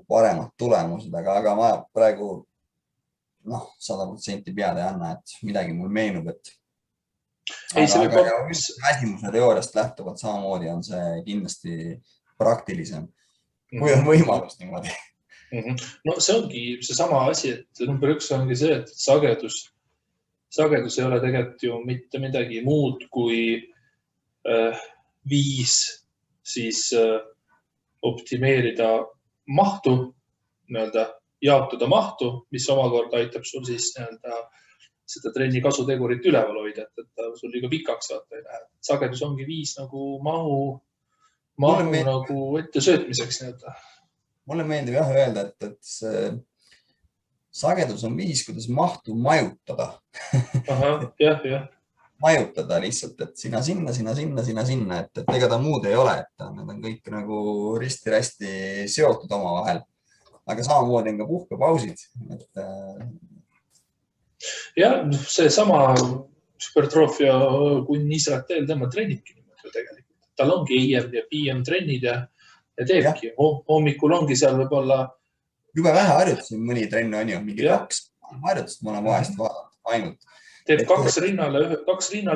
paremad tulemused, aga ma praegu 100% pead ei anna, et midagi mul meenub, et väsimuse teooriast lähtuvalt samamoodi on see kindlasti praktilisem, kui on võimalus niimoodi. No see ongi see sama asi, et number 1 ongi see, et sagedus ei ole tegelikult ju mitte midagi muud kui viis siis optimeerida mahtu, jaotada mahtu, mis omakorda aitab sul siis seda trenni kasutegurit üleval hoida, et sul liiga pikaks vaata ei lähe. Sagedus ongi viis nagu mahu nagu ette söötmiseks. Mulle meeldib jah öelda, et see sagedus on viis, kuidas mahtu majutada. Jah. Majutada lihtsalt, et sina sinna, et ega ta muud ei ole, et need on kõik nagu risti-rästi seotud oma vahel. Aga samamoodi on ka puhkepausid. Ja see sama supertroofia kunn Israel, tema trennibki niimoodi tegelikult. Tal ongi AM ja PM trennid ja teebki. Hommikul ongi seal võib-olla jube vähe harjutusi, mõni trenn on ju, mingi 2. harjutust ma olen vahest vaadanud ainult. Teeb kaks rinnale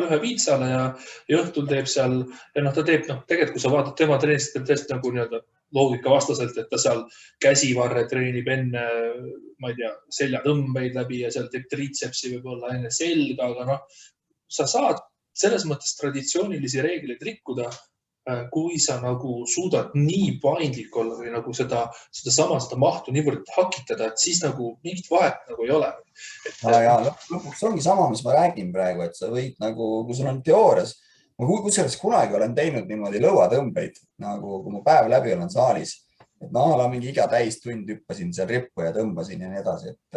ühe viitsale ja õhtul teeb seal, ja ta teeb, tegelikult kui sa vaatad tema treenist, teeb tõesti nagu nii-öelda loogika vastaselt, et ta seal käsivarre treenib enne, ma ei tea, seljatõmbeid läbi ja seal teeb triitsepsi võib-olla enne selga, aga sa saad selles mõttes traditsioonilisi reegleid rikkuda, kui sa nagu suudad nii paindlik olla või nagu seda mahtu niivõrd hakitada, et siis nagu mingit vahet nagu ei ole. Ja lõpuks ongi sama, mis ma räägin praegu, et sa võid nagu, kui sul on teoorias, ma kusjuures kunagi olen teinud niimoodi lõuatõmbeid, nagu kui ma päev läbi olen saalis, et mingi iga täistund hüppasin seal rippu ja tõmbasin ja nii edasi, et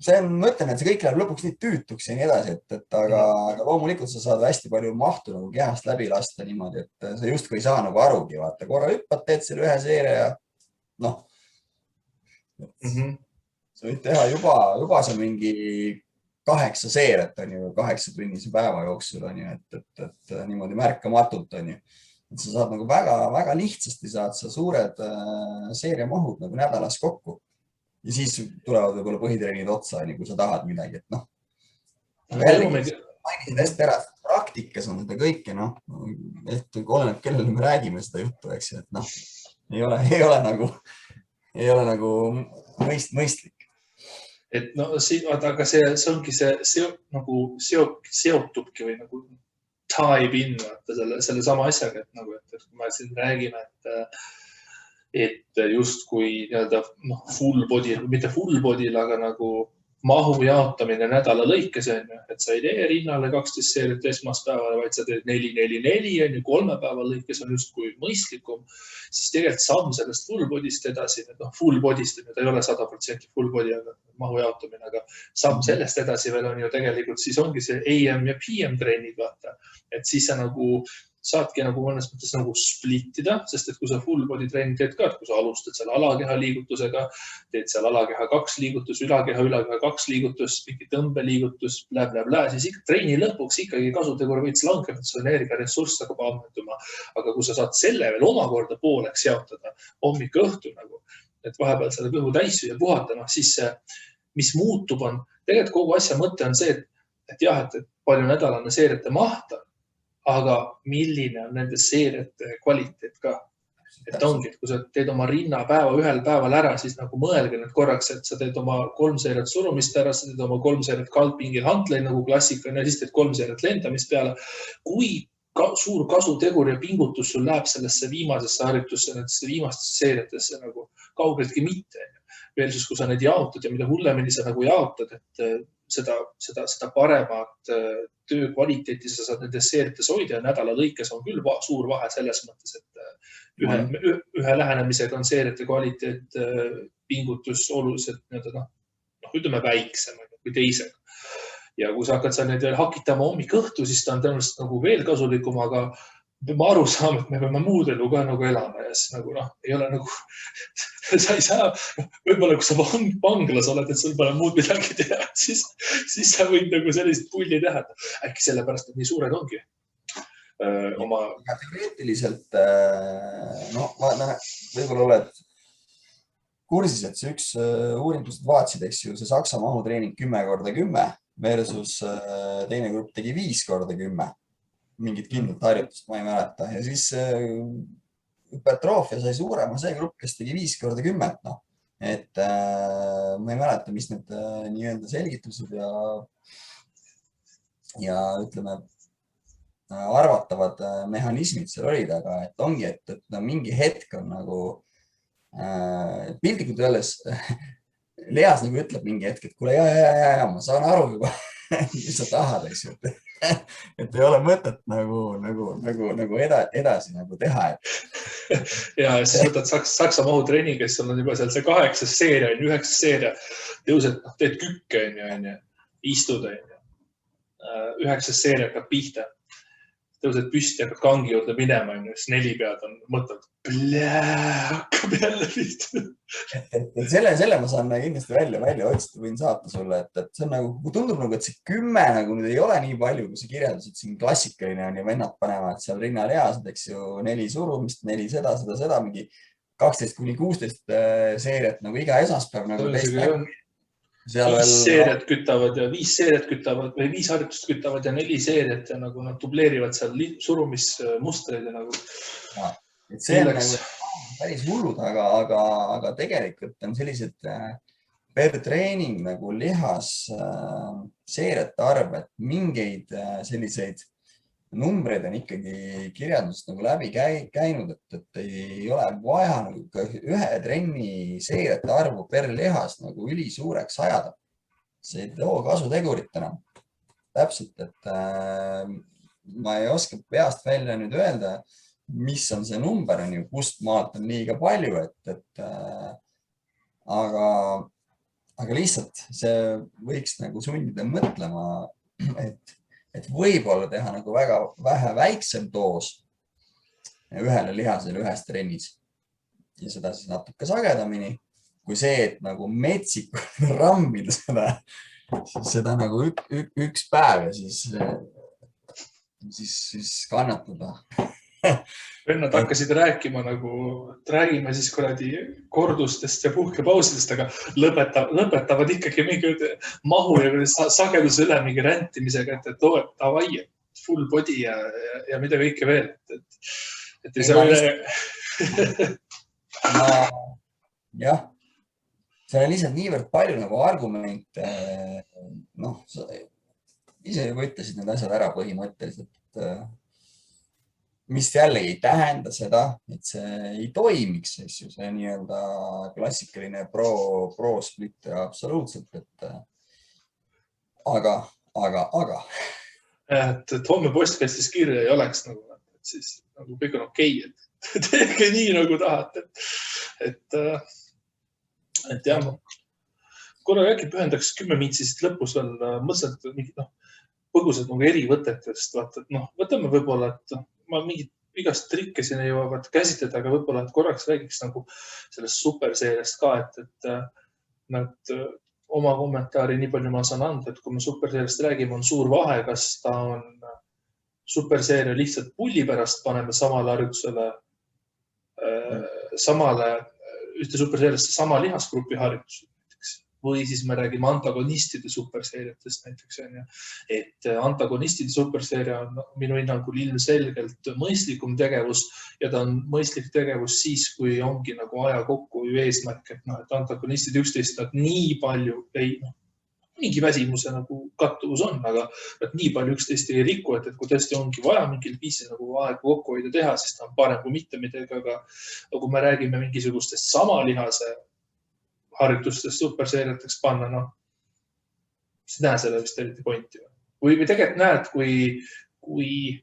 see on, ma ütlen, et see kõik läheb lõpuks nii tüütuks ja nii edasi, aga loomulikult sa saad hästi palju mahtu nagu kehast läbi lasta niimoodi, et sa justkui ei saa nagu arugi, vaata, korra hüppad, teed selle ühe seeria ja sa võid teha juba see mingi 8 seeriat, on ju, 8-tunnise päeva jooksul, on ju, et niimoodi märkamatult, on ju. Et sa saad nagu väga lihtsasti saad sa suured seeriamahud nagu nädalas kokku. Ja siis tulevad võib-olla põhitreenid otsa, kui sa tahad midagi, et mainisid hästi ära, praktikas on seda kõike, et oleneb, kellele me räägime seda juttu, eks ju, et ei ole nagu mõistlik. Et aga see ongi see nagu seotubki või nagu time in selle sama asjaga, et kui me siin räägime, et justkui full body'l, mitte full body'l, aga nagu mahu jaotamine nädala lõikes, et sa ei tee rinnale 12 seeriat esmaspäevale, vaid sa teed 4-4-4, 3 päeva lõikes on justkui mõistlikum, siis tegelikult samm sellest full body'st edasi, full body'st, ta ei ole 100% full body, aga mahu jaotamine, aga samm sellest edasi veel on ju tegelikult, siis ongi see AM ja PM treenid, vaata, et siis sa nagu saadki nagu mõnes mõttes nagu splittida, sest et kui sa full body treening teed ka, et kui sa alustad seal alakeha liigutusega, teed seal alakeha 2 liigutus, ülakeha 2 liigutus, mingi tõmbeliigutus, siis ikka treeni lõpuks ikkagi kasutegur võiks langeda, et su energiaressurss hakkab ammenduma. Aga kui sa saad selle veel omakorda pooleks jaotada hommik õhtu nagu, et vahepeal selle kõhu täis ja puhata, siis mis muutub on, tegelikult kogu asja mõte on see, et jah, et palju nädalane seeriate maht, aga milline on nende seeriate kvaliteet ka. Et ongi, et kui sa teed oma rinnapäeva ühel päeval ära, siis nagu mõelge nüüd korraks, et sa teed oma 3 seeriat surumist ära, sa teed oma 3 seeriat kaldpingil hantleid nagu klassika ja siis teed 3 seeriat lendamist peale. Kui suur kasutegur ja pingutus sul läheb sellesse viimasesse harjutusse, nendesse viimastesse seeriatesse nagu kaugeltki mitte. Versus, kui sa need jaotad ja mida hullemini sa nagu jaotad, et seda paremat töö kvaliteeti sa saad nendes seerites hoida ja nädala lõikes on küll suur vahe selles mõttes, et ühe lähenemisega on seeriate kvaliteet pingutus oluliselt ütleme väiksem kui teisega. Ja kui sa hakkad seal neid veel hakitama hommik õhtu, siis ta on tõenäoliselt nagu veel kasulikum, aga peame aru saama, et me peame muud elu ka nagu elama ja siis nagu ei ole nagu, sa ei saa, võib-olla kui sa vanglas oled, et sul pole muud midagi teha, siis sa võid nagu sellist pulli teha. Äkki sellepärast, et nii suured ongi oma... Teoreetiliselt, võib-olla oled kursis, et see üks uuringust vaatsid, eks ju, see Saksa mahutreening 10x10 versus teine grupp tegi 5x10. Mingit kindlat harjutust, ma ei mäleta. Ja siis hypertroofia sai suurema see grupp, kes tegi 5x10. Et ma ei mäleta, mis need nii-öelda selgitused ja ütleme, arvatavad mehhanismid seal olid, aga et ongi, et mingi hetk on nagu pildikult öeldes Leas nagu ütleb mingi hetk, et kuule, ma saan aru juba, mis sa tahad, eks ju. Et ei ole mõtet nagu edasi nagu teha. Ja siis võtad Saksa mahutreeni, kes on juba seal see 8 seeria, 9 seeria, tõused, teed kükke, istud, 9 seeria hakkab pihta. Tõused püsti ja hakkad kangi juurde minema, siis 4 pead on mõtled, hakkab jälle pihta. Selle ma saan kindlasti välja otsida, võin saata sulle, et see on nagu, tundub nagu, et see 10 nagu nüüd ei ole nii palju, kui sa kirjeldasid siin klassikaline on ja vennad panevad seal rinnal eased, eks ju, 4 surumist, 4 seda, mingi 12-16 seeriat nagu iga esmaspäev nagu teist nägu. 5 seeriat kütavad ja 5 seeriat kütavad või 5 harjutust kütavad ja 4 seeriat ja nagu nad dubleerivad seal surumismustreid ja nagu. Et see on nagu päris hullud, aga tegelikult on sellised per treening nagu lihas seeriate arv, et mingeid selliseid numbreid on ikkagi kirjandusest nagu läbi käinud, et ei ole vaja nagu ühe trenni seeriate arvu per lihas nagu ülisuureks ajada. See ei too kasutegurit enam. Täpselt, et ma ei oska peast välja nüüd öelda, mis on see number, on ju, kust maalt on liiga palju, aga lihtsalt see võiks nagu sundida mõtlema, et võib-olla teha nagu väga vähe väiksem doos ühele lihasele ühes trennis ja seda siis natuke sagedamini kui see, et nagu metsikult rammida seda nagu üks päev ja siis kannatada. Vennad hakkasid rääkima nagu, et räägime siis kuradi kordustest ja puhkepausidest, aga lõpetavad ikkagi mingi mahu ja sageduse üle mingi räntimisega, et davai, full body ja mida kõike veel. Et ei saa üle. Jah, seal on lihtsalt niivõrd palju nagu argumente. Noh, ise juba ütlesid need asjad ära põhimõtteliselt, mis jällegi ei tähenda seda, et see ei toimiks, see nii-öelda klassikaline pro-split absoluutselt, aga. Et homme postkastis kirja ei oleks nagu, et siis nagu kõik on okei, et tehke nii nagu tahate. Et jah, korra äkki pühendaks 10 mintsi siit lõpus veel mõtlesid mingid põgusad nagu erivõtetest, vaata, et võtame võib-olla, et ma mingid igast trikke siin ei jõuavad käsitleda, aga võib-olla, et korraks räägiks nagu sellest superseeriast ka, et nad oma kommentaari nii palju ma saan anda, et kui me superseeriast räägime, on suur vahe, kas ta on superseeria lihtsalt pulli pärast paneme samale harjutusele, ühte superseeriasse sama lihasgrupi harjutus. Või siis me räägime antagonistide superseeriatest näiteks. Et antagonistide superseeria on minu hinnangul ilmselgelt mõistlikum tegevus ja ta on mõistlik tegevus siis, kui ongi nagu aja kokku eesmärk, et antagonistid üksteist nii palju mingi väsimuse nagu kattuvus on, aga nii palju üksteist ei riku, et kui tõesti ongi vaja mingil viisil nagu aega kokku hoida teha, siis ta on parem kui mitte midagi, aga kui me räägime mingisugustest sama lihase harjutustest superseeriateks panna, siis näe selle vist eriti pointi. Või tegelikult näed, kui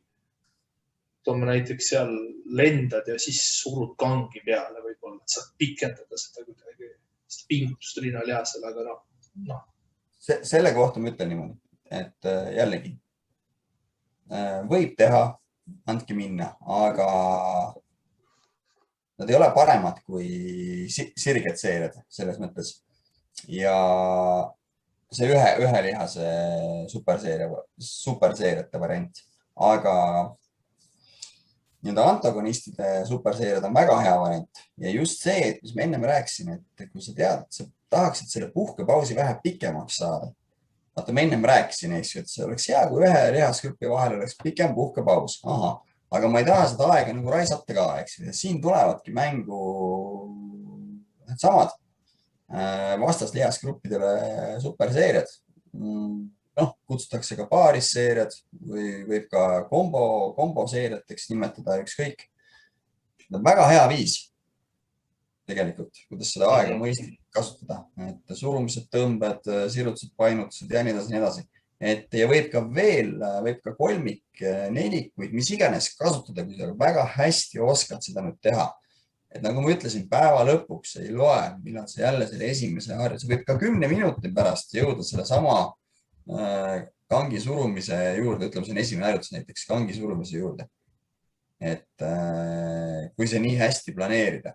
toome näiteks seal lendad ja siis surud kangi peale võib-olla, et saad pikendada seda kuidagi pingutust rinnalihasele, aga Selle kohta ma ütlen niimoodi, et jällegi võib teha, andke minna, aga nad ei ole paremad kui sirged seeriad selles mõttes. Ja see ühe lihase superseeriate variant, aga antagonistide superseeriad on väga hea variant. Ja just see, et mis me ennem rääkisin, et kui sa tead, et sa tahaksid selle puhkepausi vähe pikemaks saada. Vaata, ma ennem rääkisin, et see oleks hea, kui ühe lihasgrupi vahel oleks pikem puhkepaus. Aha. Aga ma ei taha seda aega nagu raisata ka, eks. Siin tulevadki mängu samad vastaslihasgruppidele superseeriad. Kutsutakse ka paarisseeriad või võib ka komboseeriateks nimetada ükskõik. Väga hea viis tegelikult, kuidas seda aega mõistlik kasutada. Et surumised, tõmbed, sirutused, painutused ja nii edasi. Ja võib ka kolmik, nelikuid, mis iganes kasutada, kui sa väga hästi oskad seda nüüd teha. Et nagu ma ütlesin, päeva lõpuks ei loe, millal sa jälle selle esimese harjutuse. Võib ka 10 minuti pärast jõuda selle sama kangi surumise juurde, ütleme, see on esimene harjutus näiteks kangi surumise juurde. Et kui see nii hästi planeerida.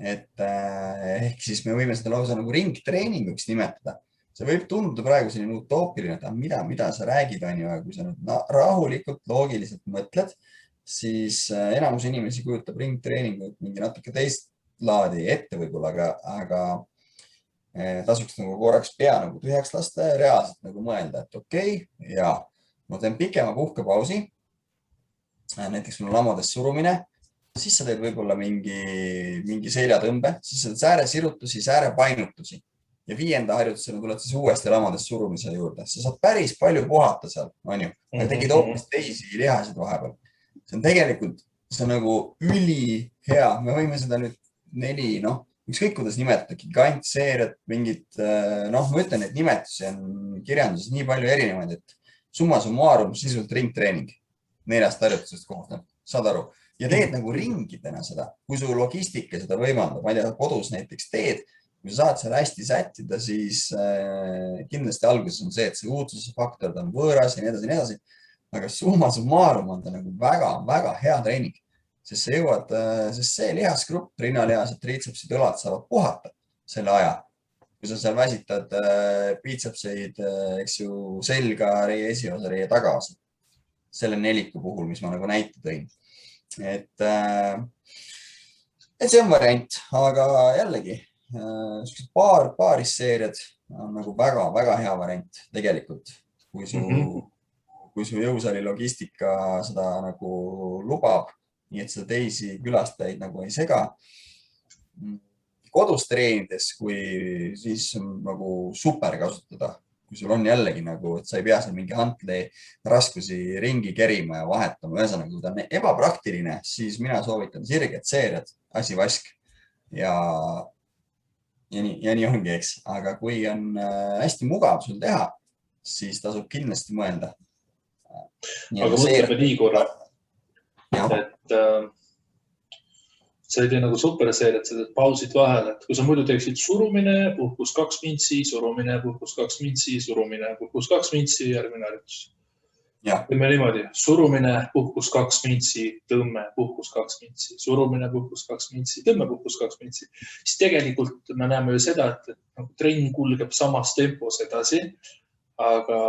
Ehk siis me võime seda lausa nagu ringtreeninguks nimetada. See võib tunduda praegu selline utoopiline, et mida sa räägid, kui sa rahulikult, loogiliselt mõtled, siis enamus inimesi kujutab ringtreeningut mingi natuke laadi ette võib-olla, aga tasuks nagu korraks pea nagu tühjaks lasta ja reaalselt nagu mõelda, et okei, ja ma teen pikema puhkepausi. Näiteks mul on lamades surumine, siis sa teed võib-olla mingi seljatõmbe, siis sa teed sääresirutusi, säärepainutusi ja 5. harjutusena tuled siis uuesti lamades surumise juurde. Sa saad päris palju puhata seal, on ju, aga tegid hoopis teisi lihasid vahepeal. See on tegelikult, see on nagu ülihea. Me võime seda nüüd 4, ükskõik kuidas nimetada, gigantseeriat, mingit, ma ütlen, et nimetusi on kirjanduses nii palju erinevaid, et summa summarum sisult ringtreening 4 harjutusest koosneb, saad aru? Ja teed nagu ringidena seda, kui su logistika seda võimaldab, ma ei tea, kodus näiteks teed, kui sa saad seal hästi sättida, siis kindlasti alguses on see, et see uudsuse faktor on võõras ja nii edasi, nii edasi. Aga summa summarum on ta nagu väga hea treening, sest sa jõuad, sest see lihasgrupp, rinnalihased, triitsepsid, õlad saavad puhata selle aja. Kui sa seal väsitad biitsepseid, eks ju, selga, reie esiosa, reie tagaosa. Selle 4 puhul, mis ma nagu näite tõin. Et see on variant, aga jällegi, paarisseeriad on nagu väga hea variant tegelikult, kui su jõusaali logistika seda nagu lubab, nii et seda teisi külastajaid nagu ei sega. Kodus treenides, kui siis on nagu super kasutada, kui sul on jällegi nagu, et sa ei pea seal mingi hantli raskusi ringi kerima ja vahetama. Ühesõnaga, kui ta on ebapraktiline, siis mina soovitan sirged seeriad, asi vask ja nii ongi, eks. Aga kui on hästi mugav sul teha, siis tasub kindlasti mõelda. Aga mõtleme nii korra, et sa ei tee nagu superseeriat, sa teed pausid vahel, et kui sa muidu teeksid surumine, puhkus 2 mintsi, surumine, puhkus 2 mintsi, surumine, puhkus 2 mintsi, järgmine harjutus. Teeme niimoodi, surumine, puhkus 2 mintsi, tõmme, puhkus 2 mintsi, surumine, puhkus 2 mintsi, tõmme, puhkus 2 mintsi. Siis tegelikult me näeme ju seda, et trenn kulgeb samas tempos edasi, aga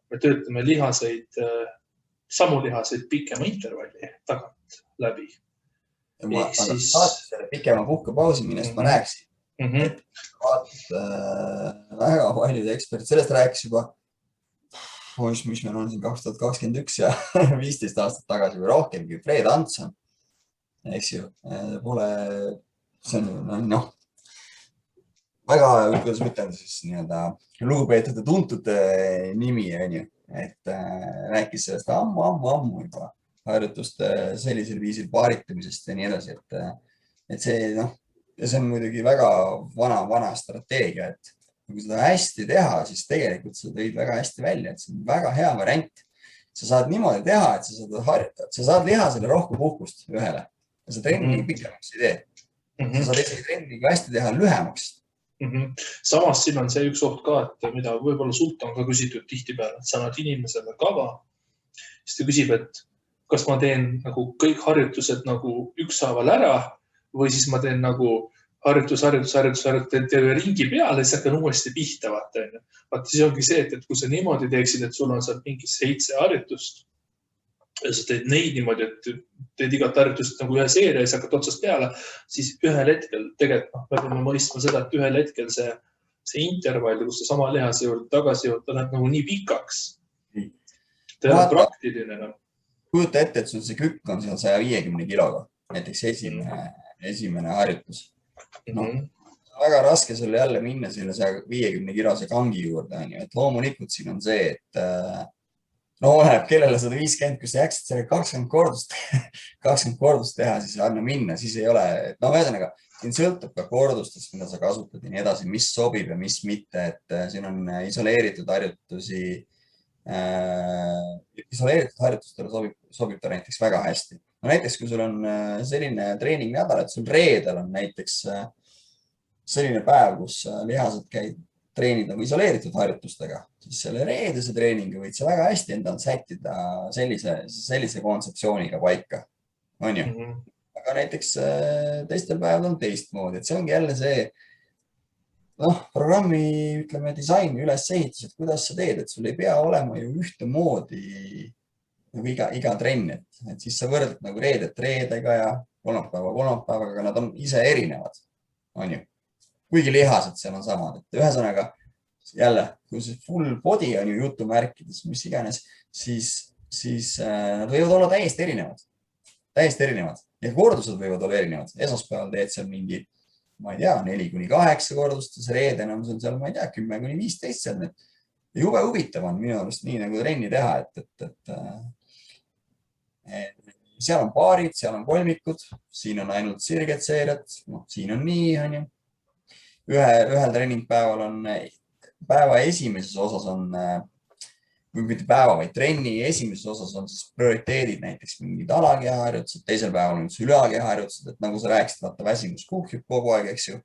me töötame samu lihaseid pikema intervalli tagant läbi. Selle pikema puhkepausi, millest ma rääkisin. Väga paljud eksperdid sellest rääkis juba, mis meil on siin 2021 ja 15 aastat tagasi või rohkemgi, Fred Hanson, eks ju, see on väga, kuidas ma ütlen siis nii-öelda lugupeetud ja tuntud nimi, et rääkis sellest ammu juba harjutuste sellisel viisil paaritamisest ja nii edasi, et see on muidugi väga vana strateegia, et kui seda hästi teha, siis tegelikult sa tõid väga hästi välja, et see on väga hea variant. Sa saad niimoodi teha, et sa saad lihasele rohkem puhkust ühele ja sa trenni pikemaks ei tee. Sa saad isegi trenni hästi teha lühemaks. Samas siin on see üks oht ka, et mida võib-olla sult on ka küsitud tihtipeale, et sa annad inimesele kava, siis ta küsib, et kas ma teen nagu kõik harjutused nagu ükshaaval ära või siis ma teen nagu harjutus, teen ringi peale, siis hakkan uuesti pihta, vaata. Siis ongi see, et kui sa niimoodi teeksid, et sul on seal mingi 7 harjutust ja sa teed neid niimoodi, et teed igat harjutust nagu ühe seeria ja siis hakkad otsast peale, siis ühel hetkel tegelikult me peame mõistma seda, et ühel hetkel see intervall, kus sa sama lihase juurde tagasi jõud, ta läheb nagu nii pikaks. Ta ei ole praktiline. Kujuta ette, et sul see kükk on seal 150 kiloga, näiteks esimene harjutus. Väga raske sul jälle minna selle 150 kilose kangi juurde, et loomulikult siin on see, et oleneb kellele 150, kui sa jääksid selle 20 kordust teha, siis anna minna, siis ei ole, ühesõnaga, siin sõltub ka kordustest, mida sa kasutad ja nii edasi, mis sobib ja mis mitte, et siin on isoleeritud harjutustele sobib ta näiteks väga hästi. Näiteks, kui sul on selline treeningnädal, et sul reedel on näiteks selline päev, kus lihased käid treenid nagu isoleeritud harjutustega, siis selle reedese treeningi võid sa väga hästi endal sättida sellise kontseptsiooniga paika. On ju? Aga näiteks teistel päeval on teistmoodi, et see ongi jälle see programmi, ütleme, disaini ülesehitus, et kuidas sa teed, et sul ei pea olema ju ühtemoodi nagu iga trenn, et siis sa võrdled nagu reedet reedega ja kolmapäevaga, aga nad on ise erinevad, on ju. Kuigi lihased seal on samad, et ühesõnaga jälle, kui see full body on ju jutumärkides, mis iganes, siis nad võivad olla täiesti erinevad ja kordused võivad olla erinevad. Esmaspäeval teed seal mingi, ma ei tea, 4-8 kordust ja see reeden on seal, ma ei tea, 10-15 seal. Jube huvitav on minu arust nii nagu trenni teha, et seal on paarid, seal on kolmikud, siin on ainult sirged seeriad, siin on nii, on ju. Ühel treeningpäeval on, päeva esimeses osas on, või mitte päeva, vaid trenni esimeses osas on siis prioriteedid, näiteks mingid alakehaharjutused, teisel päeval on ülekehaharjutused, et nagu sa rääkisid, vaata väsimus kuhjub kogu aeg, eks ju,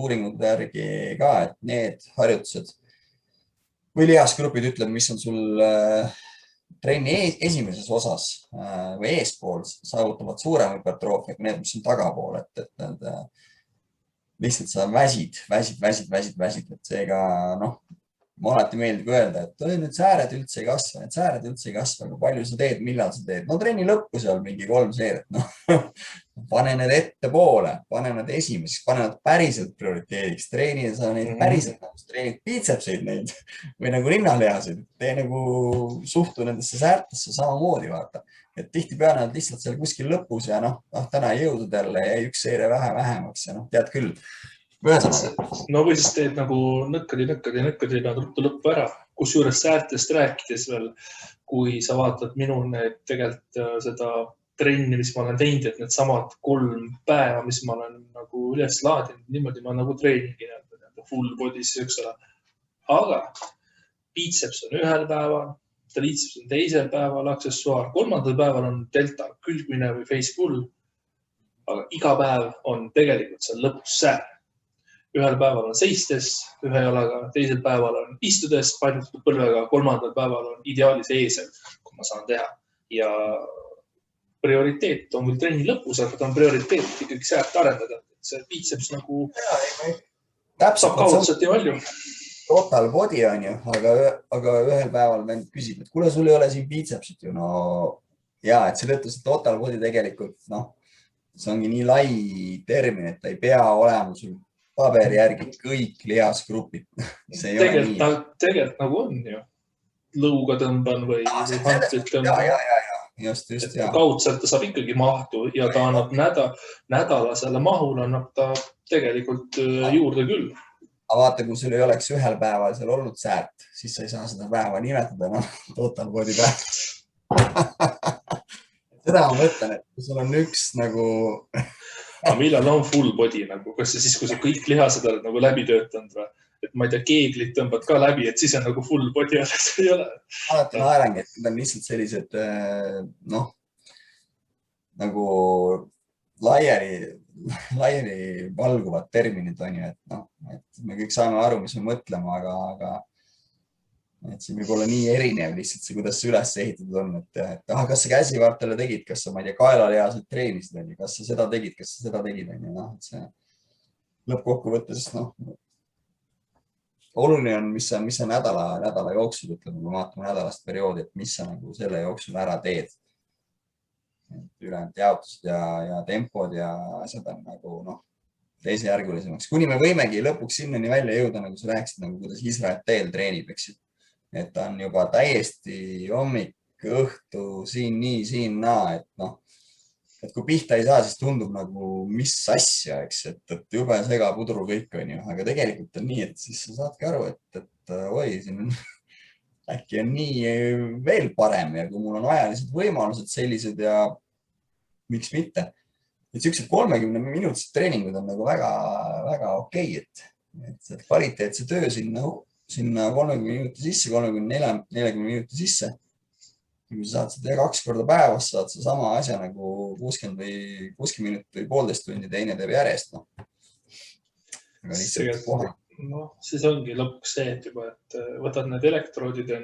uuringute järgi ka, et need harjutused või lihasgrupid ütleb, mis on sul trenni esimeses osas või eespool saavutavad suurem hüpertroofia kui need, mis on tagapool, et need lihtsalt sa väsid, et seega ma alati meeldib öelda, et need sääred üldse ei kasva, aga palju sa teed, millal sa teed. No trenni lõppu seal mingi 3 seeriat, pane need ettepoole, pane need esimeseks, pane need päriselt prioriteediks, treeni sa neid päriselt, treenid piitsepseid neid või nagu rinnalihasid, tee nagu suhtu nendesse säärtesse samamoodi, vaata. Et tihtipeale nad lihtsalt seal kuskil lõpus ja täna ei jõudnud jälle ja üks seeria vähemaks ja tead küll. No või siis teed nagu nõkkadi nad ruttu lõppu ära, kusjuures säärtest rääkides veel, kui sa vaatad minu tegelikult seda trenni, mis ma olen teinud, et need samad 3 päeva, mis ma olen nagu üles laadinud, niimoodi ma nagu treeningi full body's, eks ole. Aga biceps on ühel päeval, triceps on teisel päeval, aksessuaar, 3. päeval on delta külgmine või face pull, aga iga päev on tegelikult seal lõpus säär. Ühel päeval on seistes, ühe jalaga, teisel päeval on istudes, painutatud põlvega, 3. päeval on ideaalis eesel, kui ma saan teha. Ja prioriteet on küll trenni lõpus, aga ta on prioriteet ikkagi säärt arendada. See biceps nagu saab kaudselt ja palju. Total body on ju, aga ühel päeval vend küsib, et kuule, sul ei ole siin bicepsit ju. No jaa, et see tõttu see total body tegelikult, see ongi nii lai termin, et ta ei pea olema sul paberi järgi kõik lihasgrupid. Tegelikult nagu on ju. Lõuga tõmban või hantlit tõmban. Just, kaudselt ta saab ikkagi mahtu ja ta annab nädalasele mahul annab ta tegelikult juurde küll. Aga vaata, kui sul ei oleks ühel päeval seal olnud säärt, siis sa ei saa seda päeva nimetada, total body päev. Seda ma mõtlen, et kui sul on üks nagu... Aga millal on full body nagu? Kas see siis, kui sa kõik lihased oled nagu läbi töötanud või? Et ma ei tea, keeglit tõmbad ka läbi, et siis on nagu full body, aga see ei ole. Alati naerangi, et need on lihtsalt sellised nagu laiali valguvad terminid on ju, et me kõik saame aru, mis me mõtlema, aga et siin võib olla nii erinev lihtsalt see, kuidas see üles ehitatud on, et kas sa käsivartele tegid, kas sa, ma ei tea, kaelalihaselt treenisid, kas sa seda tegid, kas sa seda tegid, et see lõppkokkuvõttes, oluline on, mis sa nädala jooksul, ütleme, kui vaatame nädalast perioodi, et mis sa nagu selle jooksul ära teed. Ülejäänud jaotused ja tempod ja asjad on nagu, teisejärgulisemaks. Kuni me võimegi lõpuks sinnani välja jõuda, nagu sa rääkisid, nagu kuidas Israel teel treenib, eks. Et ta on juba täiesti hommik, õhtu, siin nii, siin naa, et kui pihta ei saa, siis tundub nagu mis asja, eks, et jube segapudru kõik on ju, aga tegelikult on nii, et siis sa saadki aru, et oi, siin on äkki on nii veel parem ja kui mul on ajalised võimalused sellised ja miks mitte. Et sellised 30-minutised treeningud on nagu väga okei, et kvaliteetse töö sinna 30 minuti sisse, 30-40 minuti sisse. Kui sa saad seda 2 korda päevas, saad sa sama asja nagu 60 minutit või 1,5 tundi teine teeb järjest. Siis ongi lõpuks see, et juba, et võtad need elektroodid ja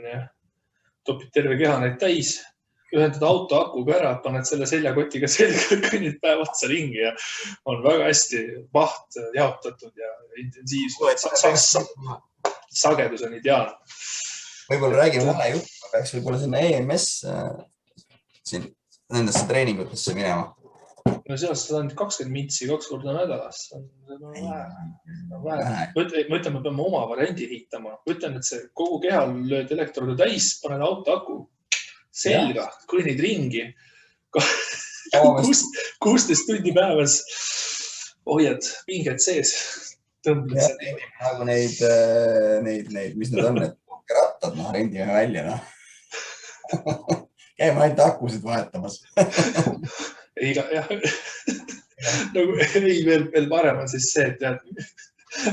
topid terve keha neid täis, ühendad auto akuga ära, paned selle seljakotiga selga, kõnnid päev otsa ringi ja on väga hästi maht jaotatud ja intensiivsus. Sagedus on ideaalne. Võib-olla räägime mõne juttu, ma peaks võib-olla sinna EMS siin nendesse treeningutesse minema. no sealt seda on 20 mintsi 2 korda nädalas. Vähe. Ma ütlen, me peame oma variandi ehitama. Ütlen, et see kogu kehal lööd elektrode täis, paned auto aku selga, kõnnid ringi. 16 tundi päevas hoiad pinged sees. Tõmbled seda. Nagu neid, mis need on, need rattad, rendime välja. Käime ainult akusid vahetamas. Jah. Nagu ei veel parem on siis see, et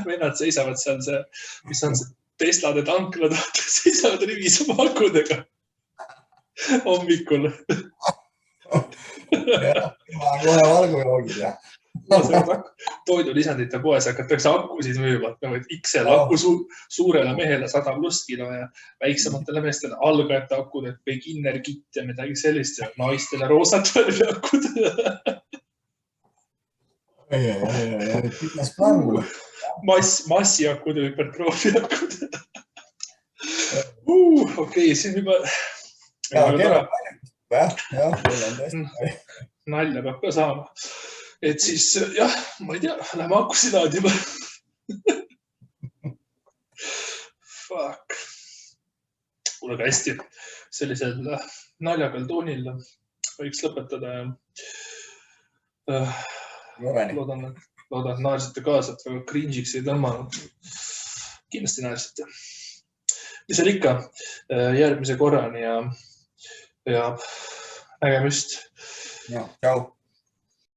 vennad seisavad seal see, mis on see Teslade tanklad, seisavad rivis oma akudega hommikul. Kohe valgujoogid ja. Toidulisandite poes hakatakse akusid müüma, et XL aku suurele mehele 100+ kilo ja väiksematele meestele algajate akud, et beginner kit ja midagi sellist ja naistele roosat värvi akud. Pitnes plaan mulle. Massiakud ja hypertroofi akud. Okei, siin juba... Nalja peab ka saama. Et siis, jah, ma ei tea, lähme akusid laadima. Fuck. Kuule ka hästi. Sellisel naljakal toonil võiks lõpetada. Loodan, et naersite kaasa, et väga cringe'iks ei tõmmanud. Kindlasti naersite. Mis on ikka järgmise korrani ja nägemist. Ja, tšau.